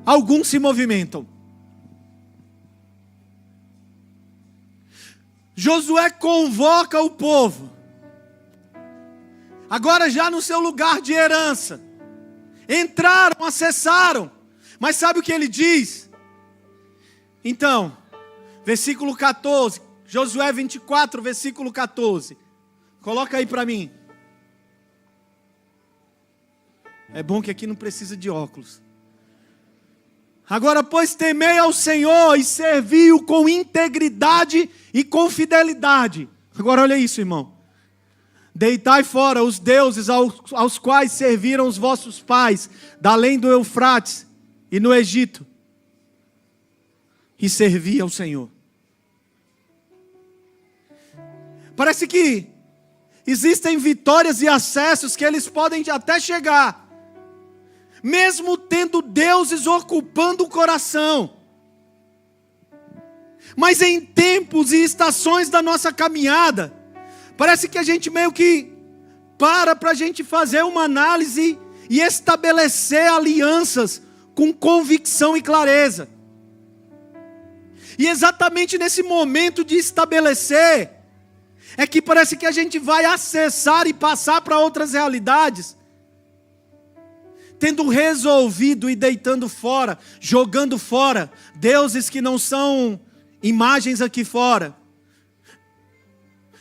alguns se movimentam. Josué convoca o povo, agora já no seu lugar de herança. Entraram, acessaram, mas sabe o que ele diz? Então, versículo 14, Josué 24, versículo 14. Coloca aí para mim. É bom que aqui não precisa de óculos. Agora, pois, temei ao Senhor e servi-o com integridade e com fidelidade. Agora, olha isso, irmão. Deitai fora os deuses aos quais serviram os vossos pais, da além do Eufrates e no Egito, e servi ao Senhor. Parece que existem vitórias e acessos que eles podem até chegar, mesmo tendo deuses ocupando o coração. Mas em tempos e estações da nossa caminhada, parece que a gente meio que para a gente fazer uma análise e estabelecer alianças com convicção e clareza. E exatamente nesse momento de estabelecer, é que parece que a gente vai acessar e passar para outras realidades, tendo resolvido e deitando fora, jogando fora, deuses que não são imagens aqui fora,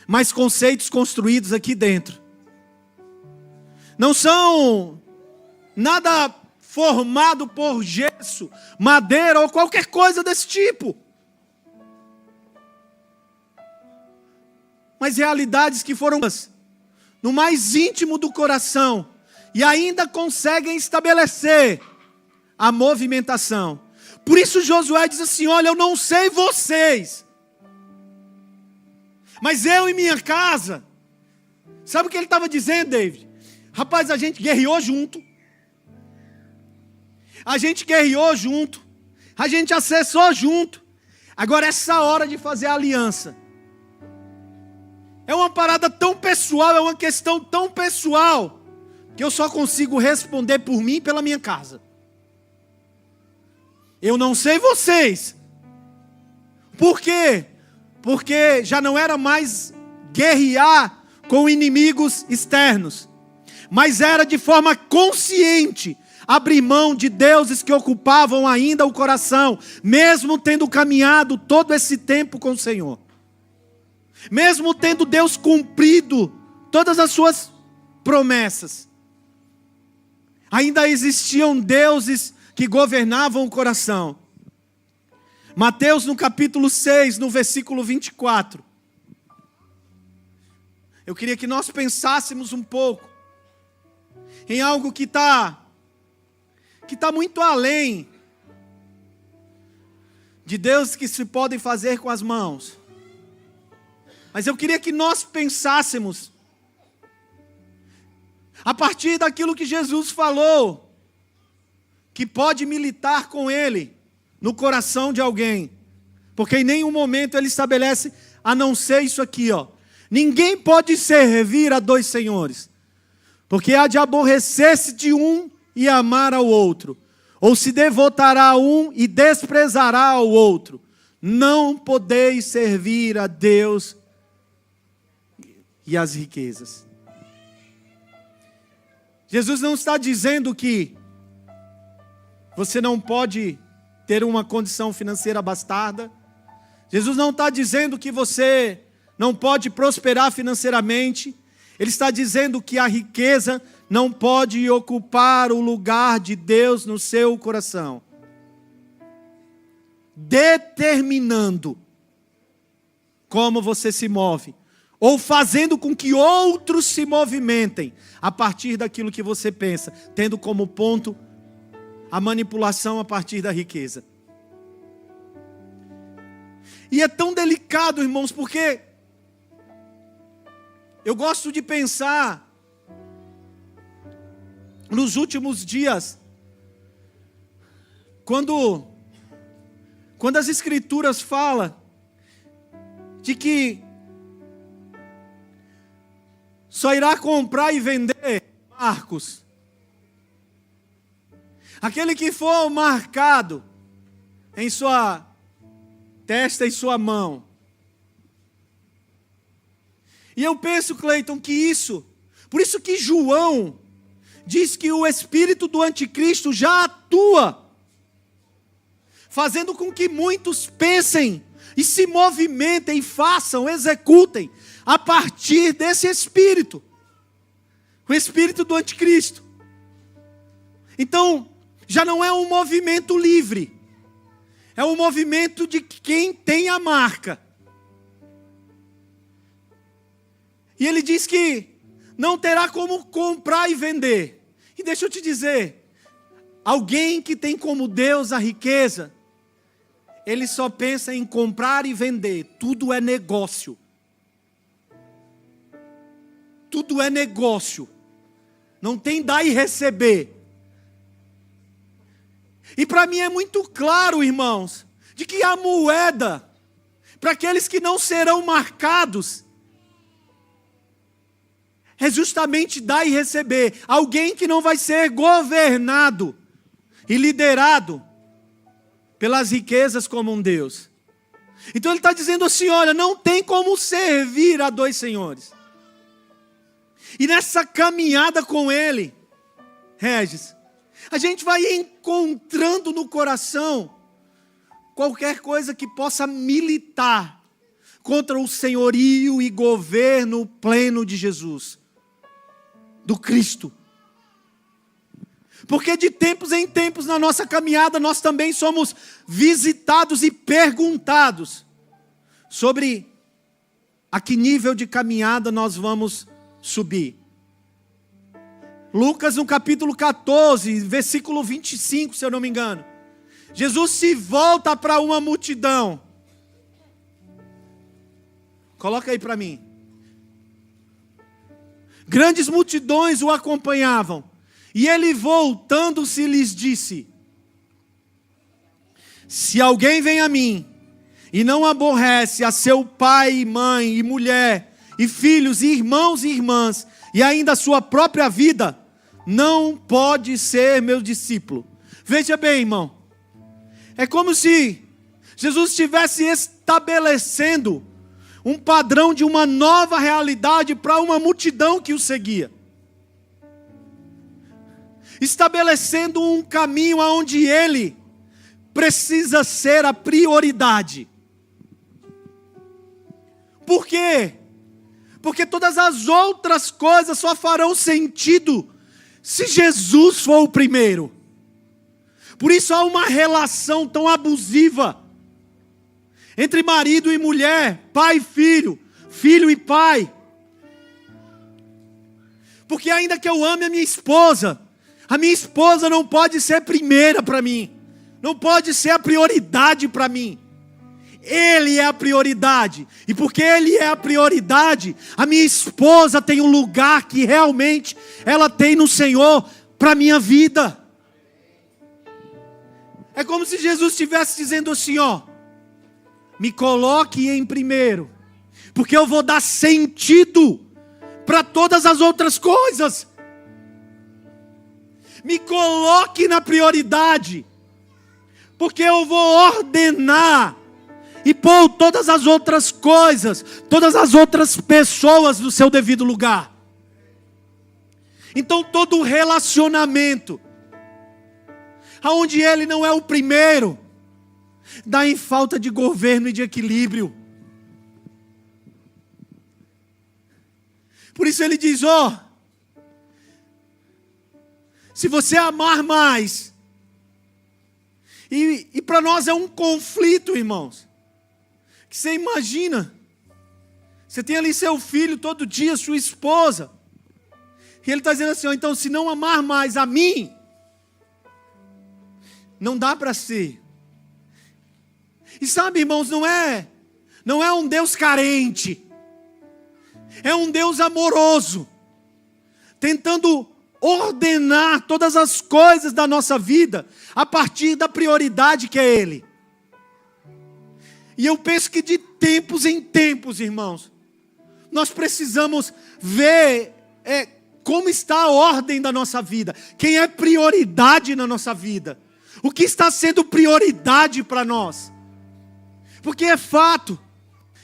mas conceitos construídos aqui dentro. Não são nada formado por gesso, madeira ou qualquer coisa desse tipo, mas realidades que foram no mais íntimo do coração e ainda conseguem estabelecer a movimentação. Por isso Josué diz assim: olha, eu não sei vocês, mas eu e minha casa. Sabe o que ele estava dizendo, David? Rapaz, a gente guerreou junto, a gente guerreou junto, a gente acessou junto. Agora essa hora de fazer a aliança é uma parada tão pessoal, é uma questão tão pessoal, que eu só consigo responder por mim e pela minha casa. Eu não sei vocês. Por quê? Porque já não era mais guerrear com inimigos externos, mas era de forma consciente abrir mão de deuses que ocupavam ainda o coração, mesmo tendo caminhado todo esse tempo com o Senhor. Mesmo tendo Deus cumprido todas as suas promessas, ainda existiam deuses que governavam o coração. Mateus no capítulo 6, no versículo 24. Eu queria que nós pensássemos um pouco em algo que está muito além de deuses que se podem fazer com as mãos. Mas eu queria que nós pensássemos a partir daquilo que Jesus falou, que pode militar com Ele no coração de alguém. Porque em nenhum momento Ele estabelece, a não ser isso aqui, ó. Ninguém pode servir a dois senhores, porque há de aborrecer-se de um e amar ao outro, ou se devotará a um e desprezará ao outro. Não podeis servir a Deus e as riquezas. Jesus não está dizendo que você não pode ter uma condição financeira bastarda. Jesus não está dizendo que você não pode prosperar financeiramente. Ele está dizendo que a riqueza não pode ocupar o lugar de Deus no seu coração, determinando como você se move, ou fazendo com que outros se movimentem a partir daquilo que você pensa, tendo como ponto a manipulação a partir da riqueza. E é tão delicado, irmãos, porque eu gosto de pensar nos últimos dias, quando as Escrituras falam de que só irá comprar e vender marcos, aquele que for marcado em sua testa e sua mão. E eu penso, Cleiton, por isso que João diz que o espírito do anticristo já atua, fazendo com que muitos pensem e se movimentem, façam, executem, a partir desse espírito, o espírito do anticristo. Então, já não é um movimento livre, é um movimento de quem tem a marca. E ele diz que não terá como comprar e vender. E deixa eu te dizer, alguém que tem como Deus a riqueza, ele só pensa em comprar e vender. Tudo é negócio. Tudo é negócio. Não tem dar e receber. E para mim é muito claro, irmãos, de que a moeda, para aqueles que não serão marcados, é justamente dar e receber. Alguém que não vai ser governado e liderado pelas riquezas como um Deus. Então ele está dizendo assim, olha, não tem como servir a dois senhores. E nessa caminhada com ele, Regis, a gente vai encontrando no coração qualquer coisa que possa militar contra o senhorio e governo pleno de Jesus, do Cristo. Porque de tempos em tempos na nossa caminhada nós também somos visitados e perguntados sobre a que nível de caminhada nós vamos subir. Lucas no capítulo 14, versículo 25, se eu não me engano. Jesus se volta para uma multidão. Coloca aí para mim. Grandes multidões o acompanhavam. E ele voltando-se lhes disse: se alguém vem a mim e não aborrece a seu pai e mãe e mulher e filhos e irmãos e irmãs e ainda a sua própria vida, não pode ser meu discípulo. Veja bem, irmão, é como se Jesus estivesse estabelecendo um padrão de uma nova realidade para uma multidão que o seguia. Estabelecendo um caminho aonde ele precisa ser a prioridade. Por quê? Porque todas as outras coisas só farão sentido se Jesus for o primeiro. Por isso há uma relação tão abusiva entre marido e mulher, pai e filho, filho e pai. Porque ainda que eu ame a minha esposa não pode ser primeira para mim, não pode ser a prioridade para mim. Ele é a prioridade, e porque Ele é a prioridade, a minha esposa tem um lugar que realmente ela tem no Senhor para a minha vida. É como se Jesus estivesse dizendo assim, ó, me coloque em primeiro, porque eu vou dar sentido para todas as outras coisas. Me coloque na prioridade, porque eu vou ordenar e pôr todas as outras coisas, todas as outras pessoas no seu devido lugar. Então todo relacionamento aonde ele não é o primeiro, dá em falta de governo e de equilíbrio. Por isso ele diz, ó, se você amar mais, e para nós é um conflito, irmãos, que você imagina, você tem ali seu filho todo dia, sua esposa, e ele está dizendo assim, ó, então se não amar mais a mim, não dá para ser. E sabe, irmãos, não é um Deus carente, é um Deus amoroso, tentando ordenar todas as coisas da nossa vida a partir da prioridade que é Ele. E eu penso que de tempos em tempos, irmãos, nós precisamos ver como está a ordem da nossa vida, quem é prioridade na nossa vida, o que está sendo prioridade para nós. Porque é fato,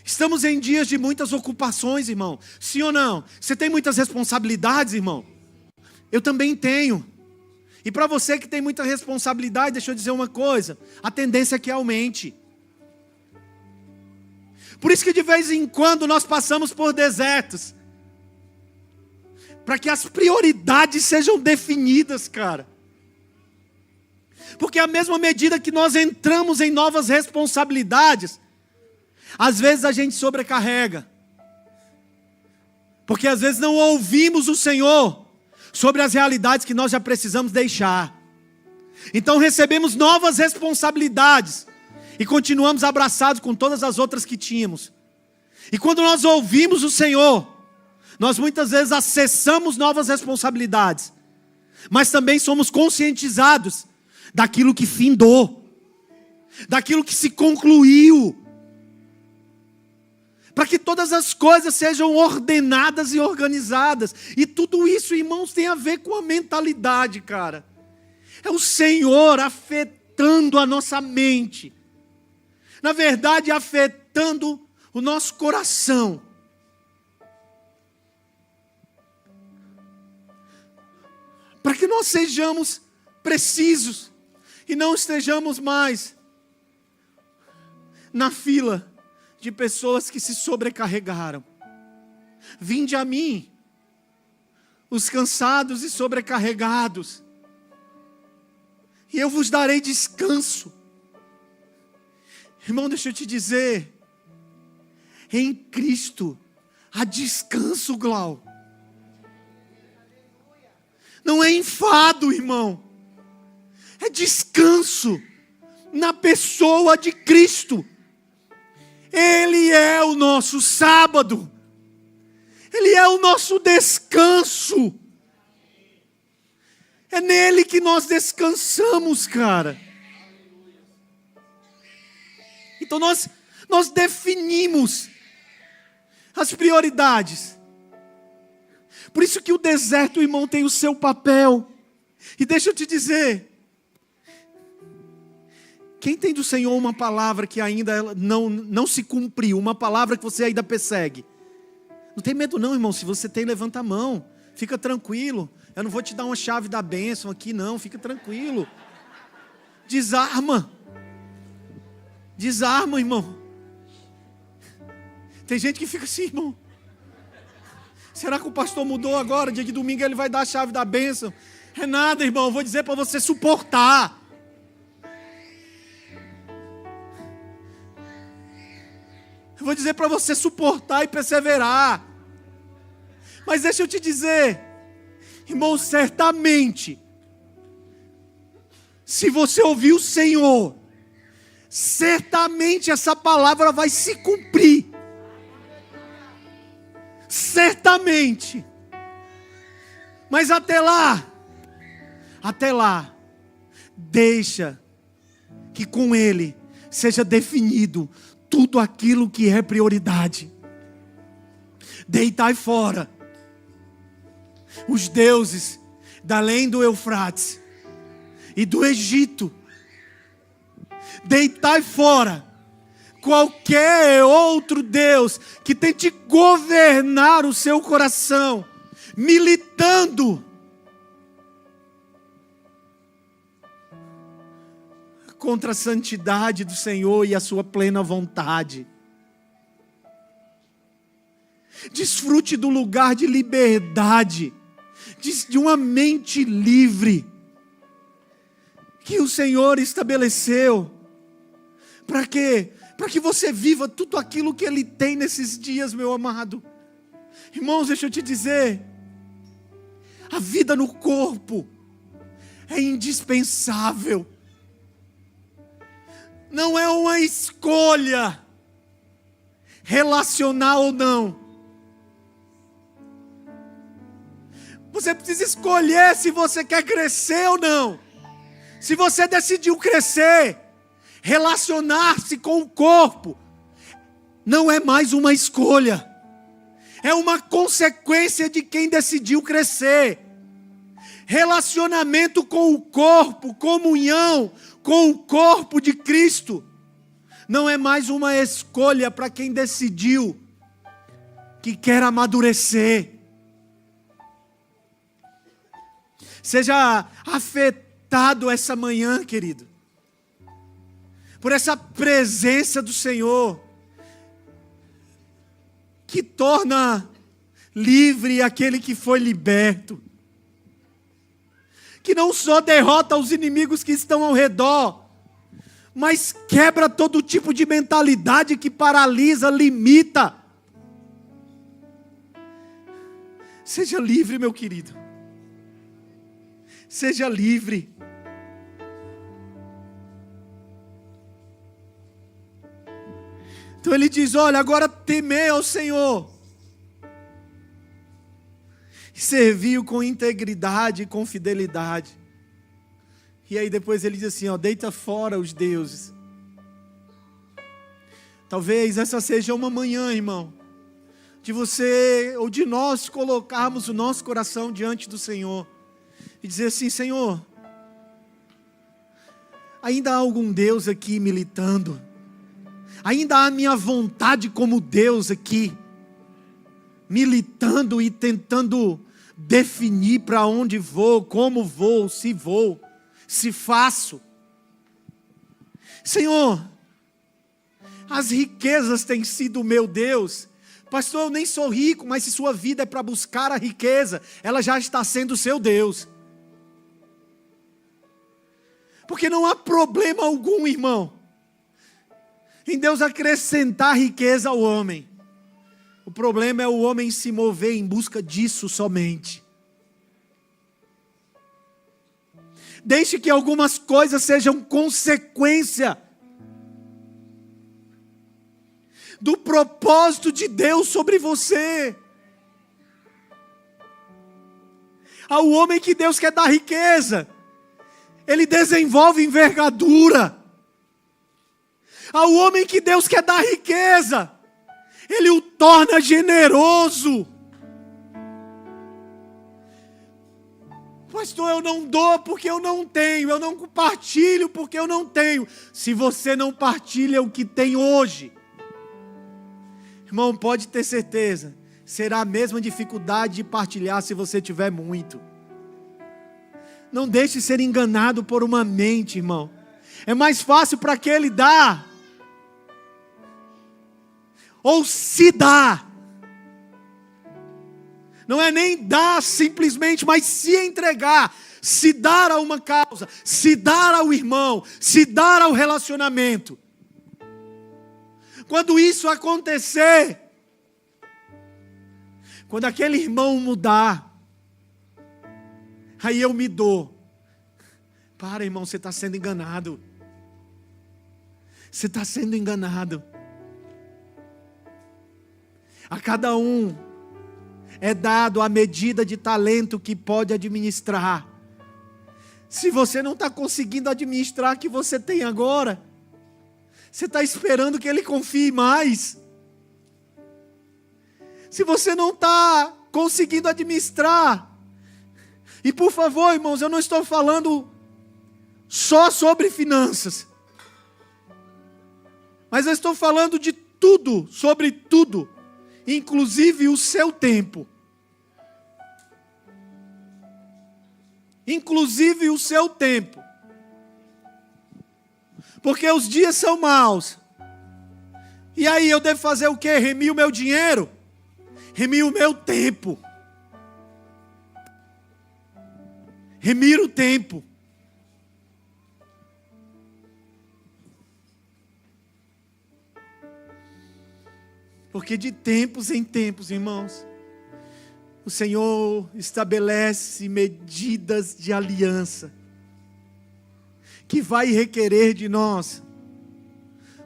estamos em dias de muitas ocupações, irmão. Sim ou não? Você tem muitas responsabilidades, irmão? Eu também tenho. E para você que tem muita responsabilidade, deixa eu dizer uma coisa, a tendência é que aumente. Por isso que de vez em quando nós passamos por desertos, para que as prioridades sejam definidas, cara. Porque à mesma medida que nós entramos em novas responsabilidades, às vezes a gente sobrecarrega. Porque às vezes não ouvimos o Senhor sobre as realidades que nós já precisamos deixar. Então recebemos novas responsabilidades e continuamos abraçados com todas as outras que tínhamos. E quando nós ouvimos o Senhor, nós muitas vezes acessamos novas responsabilidades, mas também somos conscientizados daquilo que findou, daquilo que se concluiu, para que todas as coisas sejam ordenadas e organizadas. E tudo isso, irmãos, tem a ver com a mentalidade, cara. É o Senhor afetando a nossa mente, na verdade afetando o nosso coração, para que nós sejamos precisos e não estejamos mais na fila de pessoas que se sobrecarregaram. Vinde a mim, os cansados e sobrecarregados, e eu vos darei descanso. Irmão, deixa eu te dizer, em Cristo há descanso, Glau. Não é enfado, irmão. É descanso na pessoa de Cristo. Ele é o nosso sábado. Ele é o nosso descanso. É nele que nós descansamos, cara. Então nós definimos as prioridades. Por isso que o deserto, irmão, tem o seu papel. E deixa eu te dizer, quem tem do Senhor uma palavra que ainda não se cumpriu, uma palavra que você ainda persegue? Não tem medo não, irmão. Se você tem, levanta a mão. Fica tranquilo. Eu não vou te dar uma chave da bênção aqui, não. Fica tranquilo. Desarma. Desarma, irmão. Tem gente que fica assim, irmão. Será que o pastor mudou agora? Dia de domingo ele vai dar a chave da bênção. É nada, irmão. Eu vou dizer para você suportar. Eu vou dizer para você suportar e perseverar. Mas deixa eu te dizer, irmão, certamente, se você ouvir o Senhor, certamente essa palavra vai se cumprir. Certamente. Mas até lá, deixa que com Ele seja definido tudo aquilo que é prioridade. Deitai fora os deuses da além do Eufrates e do Egito. Deitai fora qualquer outro Deus que tente governar o seu coração, militando contra a santidade do Senhor e a sua plena vontade. Desfrute do lugar de liberdade, de uma mente livre, que o Senhor estabeleceu. Para quê? Para que você viva tudo aquilo que Ele tem nesses dias, meu amado. Irmãos, deixa eu te dizer, a vida no corpo é indispensável. Não é uma escolha relacionar ou não. Você precisa escolher se você quer crescer ou não. Se você decidiu crescer, relacionar-se com o corpo, não é mais uma escolha. É uma consequência de quem decidiu crescer. Relacionamento com o corpo, comunhão com o corpo de Cristo, não é mais uma escolha para quem decidiu que quer amadurecer. Seja afetado essa manhã, querido, por essa presença do Senhor, que torna livre aquele que foi liberto, que não só derrota os inimigos que estão ao redor, mas quebra todo tipo de mentalidade que paralisa, limita. Seja livre, meu querido. Seja livre. Então ele diz: olha, agora temei ao Senhor, serviu com integridade e com fidelidade. E aí depois ele diz assim, ó, deita fora os deuses. Talvez essa seja uma manhã, irmão, de você ou de nós colocarmos o nosso coração diante do Senhor e dizer assim: Senhor, ainda há algum Deus aqui militando? Ainda há minha vontade como Deus aqui militando e tentando definir para onde vou, como vou, se faço. Senhor, as riquezas têm sido o meu Deus. Pastor, eu nem sou rico, mas se sua vida é para buscar a riqueza, ela já está sendo seu Deus. Porque não há problema algum, irmão, em Deus acrescentar riqueza ao homem. O problema é o homem se mover em busca disso somente. Deixe que algumas coisas sejam consequência do propósito de Deus sobre você. Ao homem que Deus quer dar riqueza, ele desenvolve envergadura. Ao homem que Deus quer dar riqueza, ele o torna generoso. Pastor, eu não dou porque eu não tenho, eu não compartilho porque eu não tenho. Se você não partilha o que tem hoje, irmão, pode ter certeza, será a mesma dificuldade de partilhar se você tiver muito. Não deixe ser enganado por uma mente, irmão. É mais fácil para aquele dar, ou se dá. Não é nem dar simplesmente, mas se entregar, se dar a uma causa, se dar ao irmão, se dar ao relacionamento. Quando isso acontecer, quando aquele irmão mudar, aí eu me dou. Para, irmão, você está sendo enganado. Você está sendo enganado. A cada um é dado a medida de talento que pode administrar. Se você não está conseguindo administrar o que você tem agora, você está esperando que ele confie mais. Se você não está conseguindo administrar, e por favor, irmãos, eu não estou falando só sobre finanças, mas eu estou falando de tudo, sobre tudo, inclusive o seu tempo. Inclusive o seu tempo. Porque os dias são maus. E aí eu devo fazer o quê? Remir o meu dinheiro? Remir o meu tempo. Remir o tempo. Porque de tempos em tempos, irmãos, o Senhor estabelece medidas de aliança que vai requerer de nós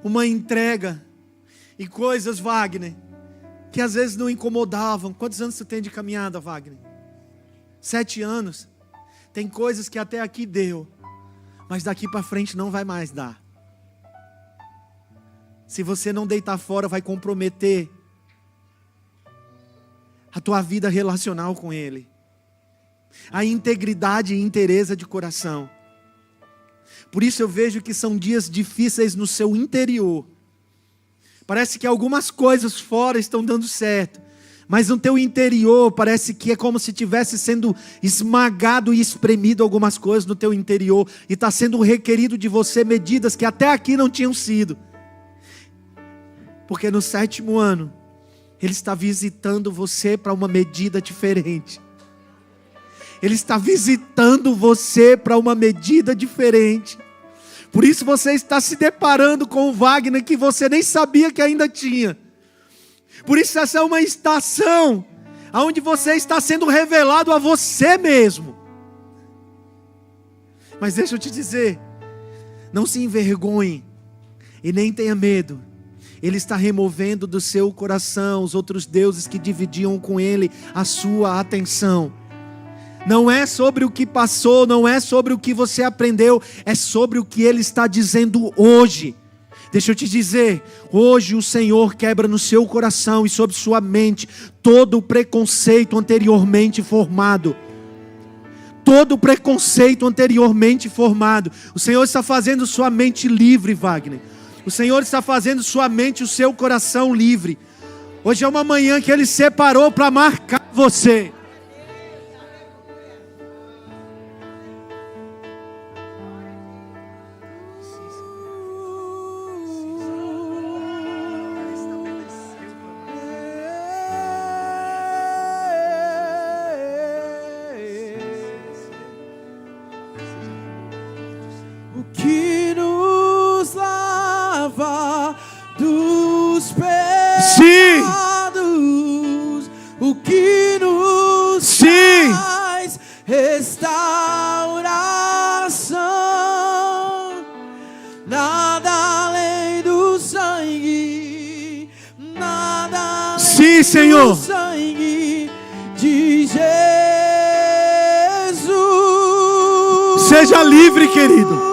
uma entrega e coisas, Wagner, que às vezes não incomodavam. Quantos anos você tem de caminhada, Wagner? 7 anos. Tem coisas que até aqui deu, mas daqui para frente não vai mais dar. Se você não deitar fora, vai comprometer a tua vida relacional com Ele, a integridade e inteireza de coração. Por isso eu vejo que são dias difíceis no seu interior. Parece que algumas coisas fora estão dando certo, mas no teu interior parece que é como se estivesse sendo esmagado e espremido algumas coisas no teu interior, e está sendo requerido de você medidas que até aqui não tinham sido. Porque no 7º ano, Ele está visitando você para uma medida diferente. Ele está visitando você para uma medida diferente. Por isso você está se deparando com o Wagner que você nem sabia que ainda tinha. Por isso essa é uma estação onde você está sendo revelado a você mesmo. Mas deixa eu te dizer, não se envergonhe e nem tenha medo. Ele está removendo do seu coração os outros deuses que dividiam com Ele a sua atenção. Não é sobre o que passou, não é sobre o que você aprendeu, é sobre o que Ele está dizendo hoje. Deixa eu te dizer, hoje o Senhor quebra no seu coração e sobre sua mente todo o preconceito anteriormente formado. Todo o preconceito anteriormente formado. O Senhor está fazendo sua mente livre, Wagner. O Senhor está fazendo sua mente e o seu coração livre. Hoje é uma manhã que Ele separou para marcar você. O que nos lava dos pecados, o que nos traz restauração, nada além do sangue, nada além do sangue de Jesus. Seja livre, querido.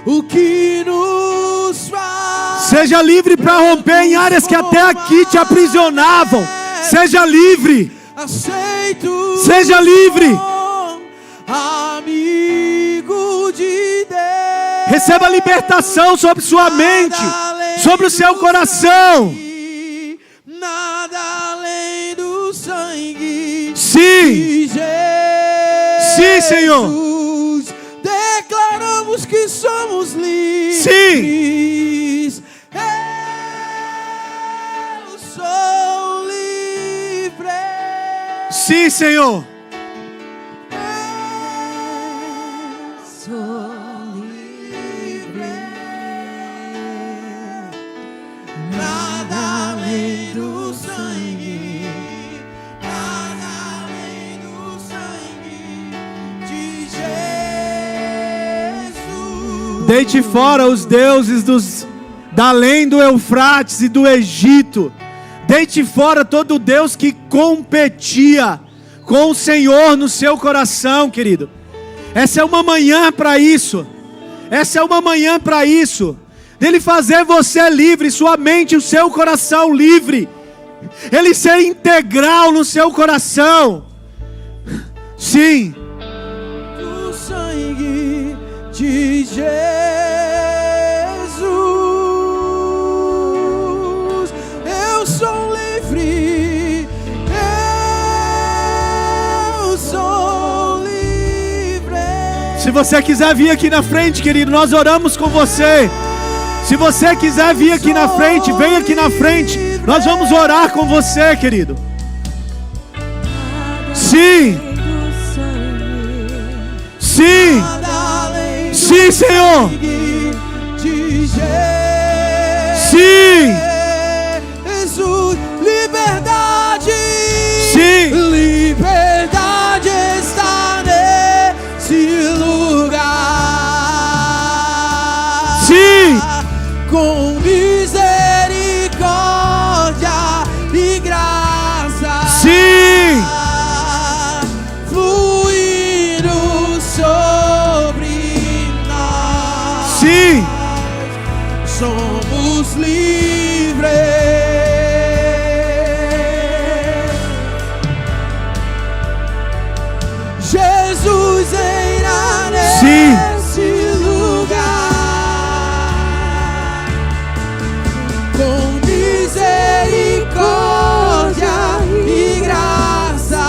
O que nos faz. Seja livre para romper em áreas que até aqui te aprisionavam. Seja livre. Aceito. Seja livre. Amigo de Deus. Receba libertação sobre sua mente, sobre o seu coração. Nada além do sangue. Sim. Sim, Senhor. Declaramos que somos livres. Sim. Eu sou livre. Sim, Senhor. Eu sou livre. Nada além do sangue. Nada além do sangue de Jesus. Deite fora os deuses da além do Eufrates e do Egito. Deite fora todo Deus que competia com o Senhor no seu coração, querido. Essa é uma manhã para isso. Essa é uma manhã para isso. Dele fazer você livre, sua mente e o seu coração livre. Ele ser integral no seu coração. Sim. Do sangue de Jesus, eu sou livre, eu sou livre. Se você quiser vir aqui na frente, querido, nós oramos com você. Se você quiser vir aqui na frente, vem aqui na frente. Nós vamos orar com você, querido. Sim. Sim. Sim, Senhor. Sim. Jesus, liberdade. Sim. Liberdade está nesse lugar. Sim. Com misericórdia e graça. Sim. sobre nós. Sim. Somos livres. Jesus reina nesse lugar, com misericórdia e graça,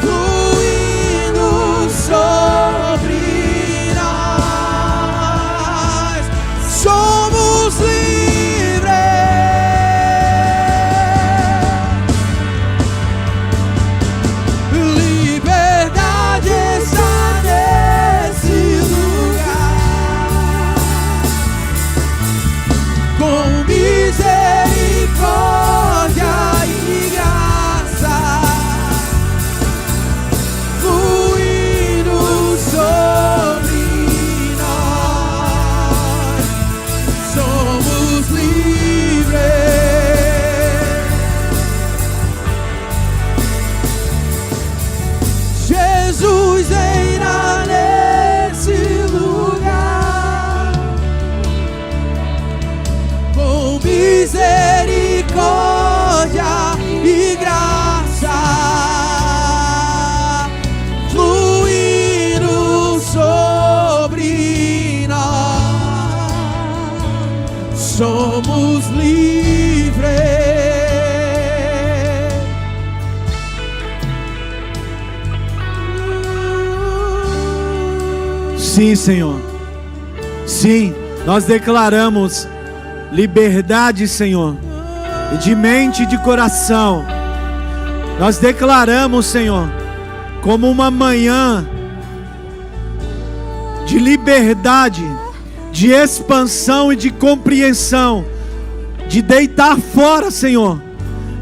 fluindo sobre nós. Somos livres. Liberdade está nesse lugar, com misericórdia e graça, fluindo sobre nós. Somos livres. Jesus reina nesse lugar, com misericórdia e graça, fluindo sobre nós. Somos livres. Sim, Senhor. Sim, nós declaramos liberdade, Senhor, de mente e de coração. Nós declaramos, Senhor, como uma manhã de liberdade, de expansão e de compreensão, de deitar fora, Senhor,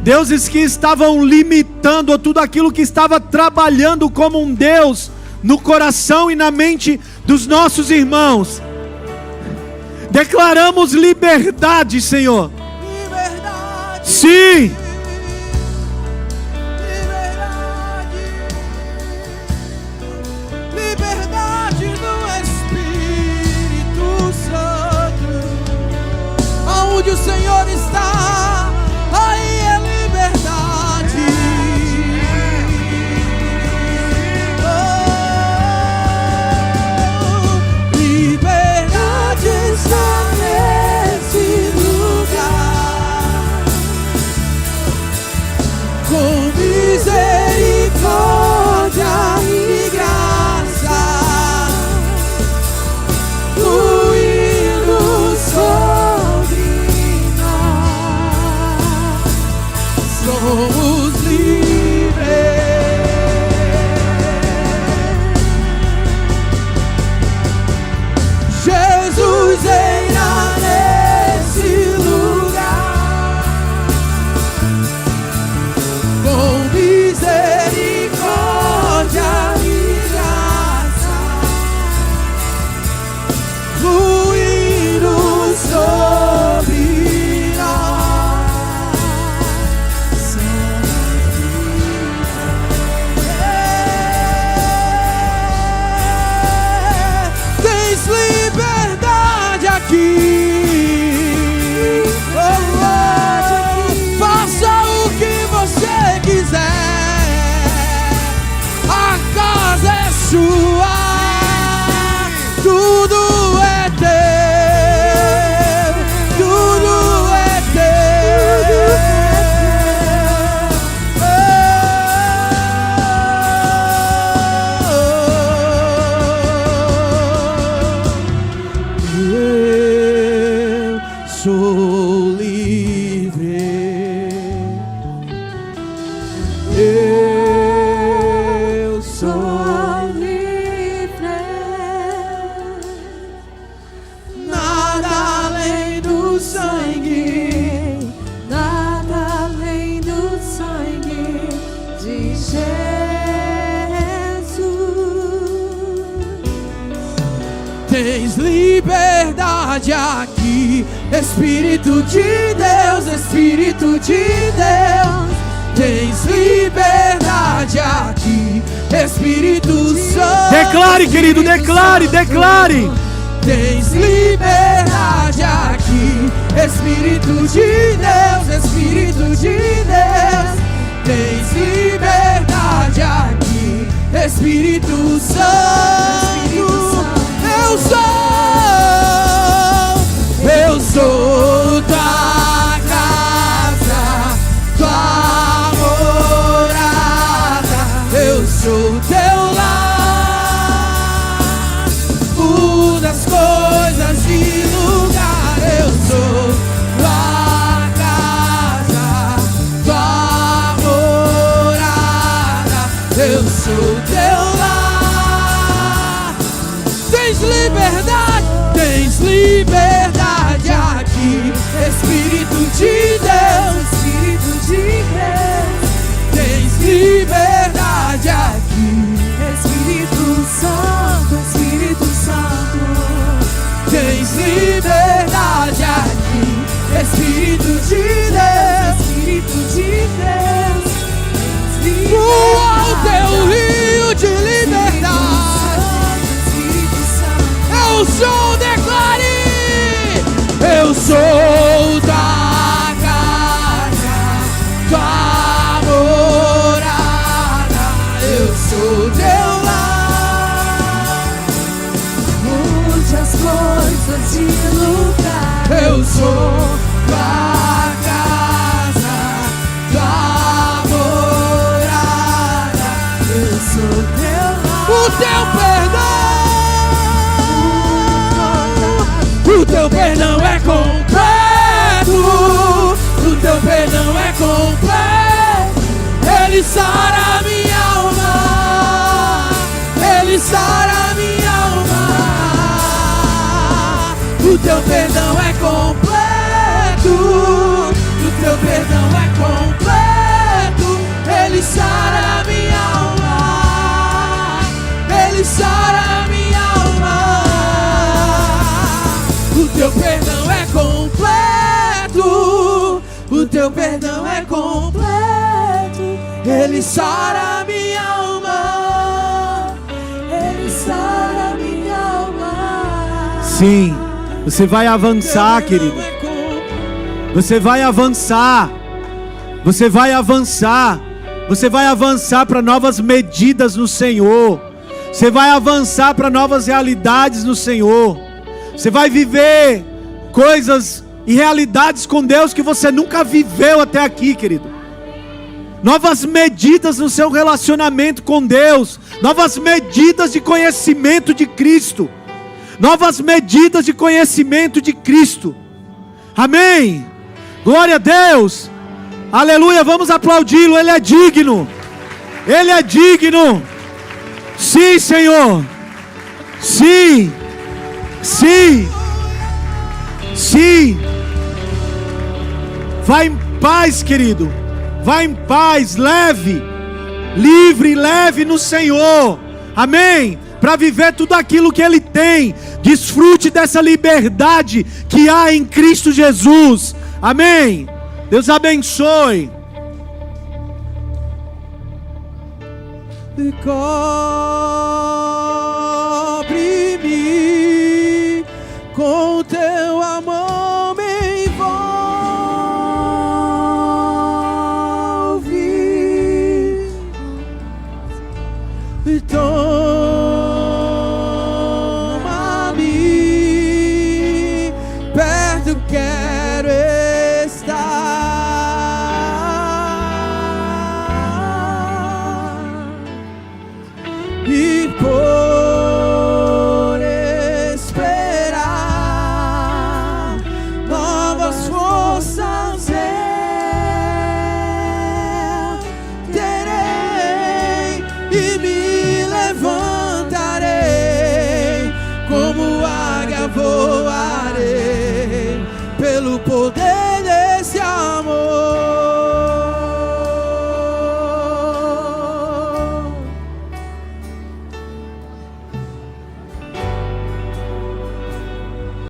deuses que estavam limitando tudo aquilo que estava trabalhando como um Deus no coração e na mente dos nossos irmãos. Declaramos liberdade, Senhor. Liberdade. Sim. Liberdade no Espírito Santo. Aonde o Senhor está, aí é liberdade. Oh, liberdade está nesse lugar, com misericórdia e graça, fluindo sobre nós. Somos livres. Jesus reina nesse lugar, com misericórdia e graça, fluindo sobre nós. Tens liberdade aqui. Oh, oh. Faça o que você quiser. A casa é sua. Tudo é teu. Tudo é teu. Eu sou livre. Eu sou livre. Nada além do sangue, Nada além do sangue de Jesus. tens liberdade aqui. Espírito de Deus, Espírito de Deus, tens liberdade aqui. Espírito Santo. Declare, querido, declare, declare. Tens liberdade aqui, Espírito de Deus, Espírito de Deus. Tens liberdade aqui, Espírito Santo. Eu sou tua casa, tua morada. Eu sou teu lar, muda as coisas de lugar. Eu sou tua casa, tua morada. Eu sou teu lar. Tens liberdade, tens liberdade aqui, Espírito de Deus, Espírito de Deus. Tens liberdade aqui, Espírito Santo, Espírito Santo. Tens liberdade aqui, Espírito de Deus, Espírito de Deus. Flua o teu rio de liberdade. Eu sou, declare. Eu sou da casa, tua morada. Eu sou teu lar, mude as coisas de lugar. Eu sou tua casa, tua morada. Eu sou teu lar. O teu perdão. O teu perdão é completo, o teu perdão é completo. Ele sara minha alma, ele sara minha alma. O teu perdão é completo, o teu perdão é completo. Ele sara minha alma, ele sara minha alma. O teu perdão é completo, o teu perdão é completo. Ele sara minha alma, ele sara minha alma. Sim, você vai avançar, querido. Você vai avançar. Você vai avançar. Você vai avançar para novas medidas no Senhor. Você vai avançar para novas realidades no Senhor. Você vai viver coisas e realidades com Deus que você nunca viveu até aqui, querido. Novas medidas no seu relacionamento com Deus. Novas medidas de conhecimento de Cristo. Novas medidas de conhecimento de Cristo. Amém. Glória a Deus. Aleluia, vamos aplaudi-lo. Ele é digno. Ele é digno. Sim, Senhor. Sim. Sim, sim. Vai em paz, querido. Vai em paz, leve, livre, leve no Senhor. Amém. Para viver tudo aquilo que Ele tem. Desfrute dessa liberdade que há em Cristo Jesus. Amém. Deus abençoe. Cobre-me com teu amor, me envolve e toma-me perto, quero estar e por esperar novas forças eu terei e me levantarei, como águia voarei pelo poder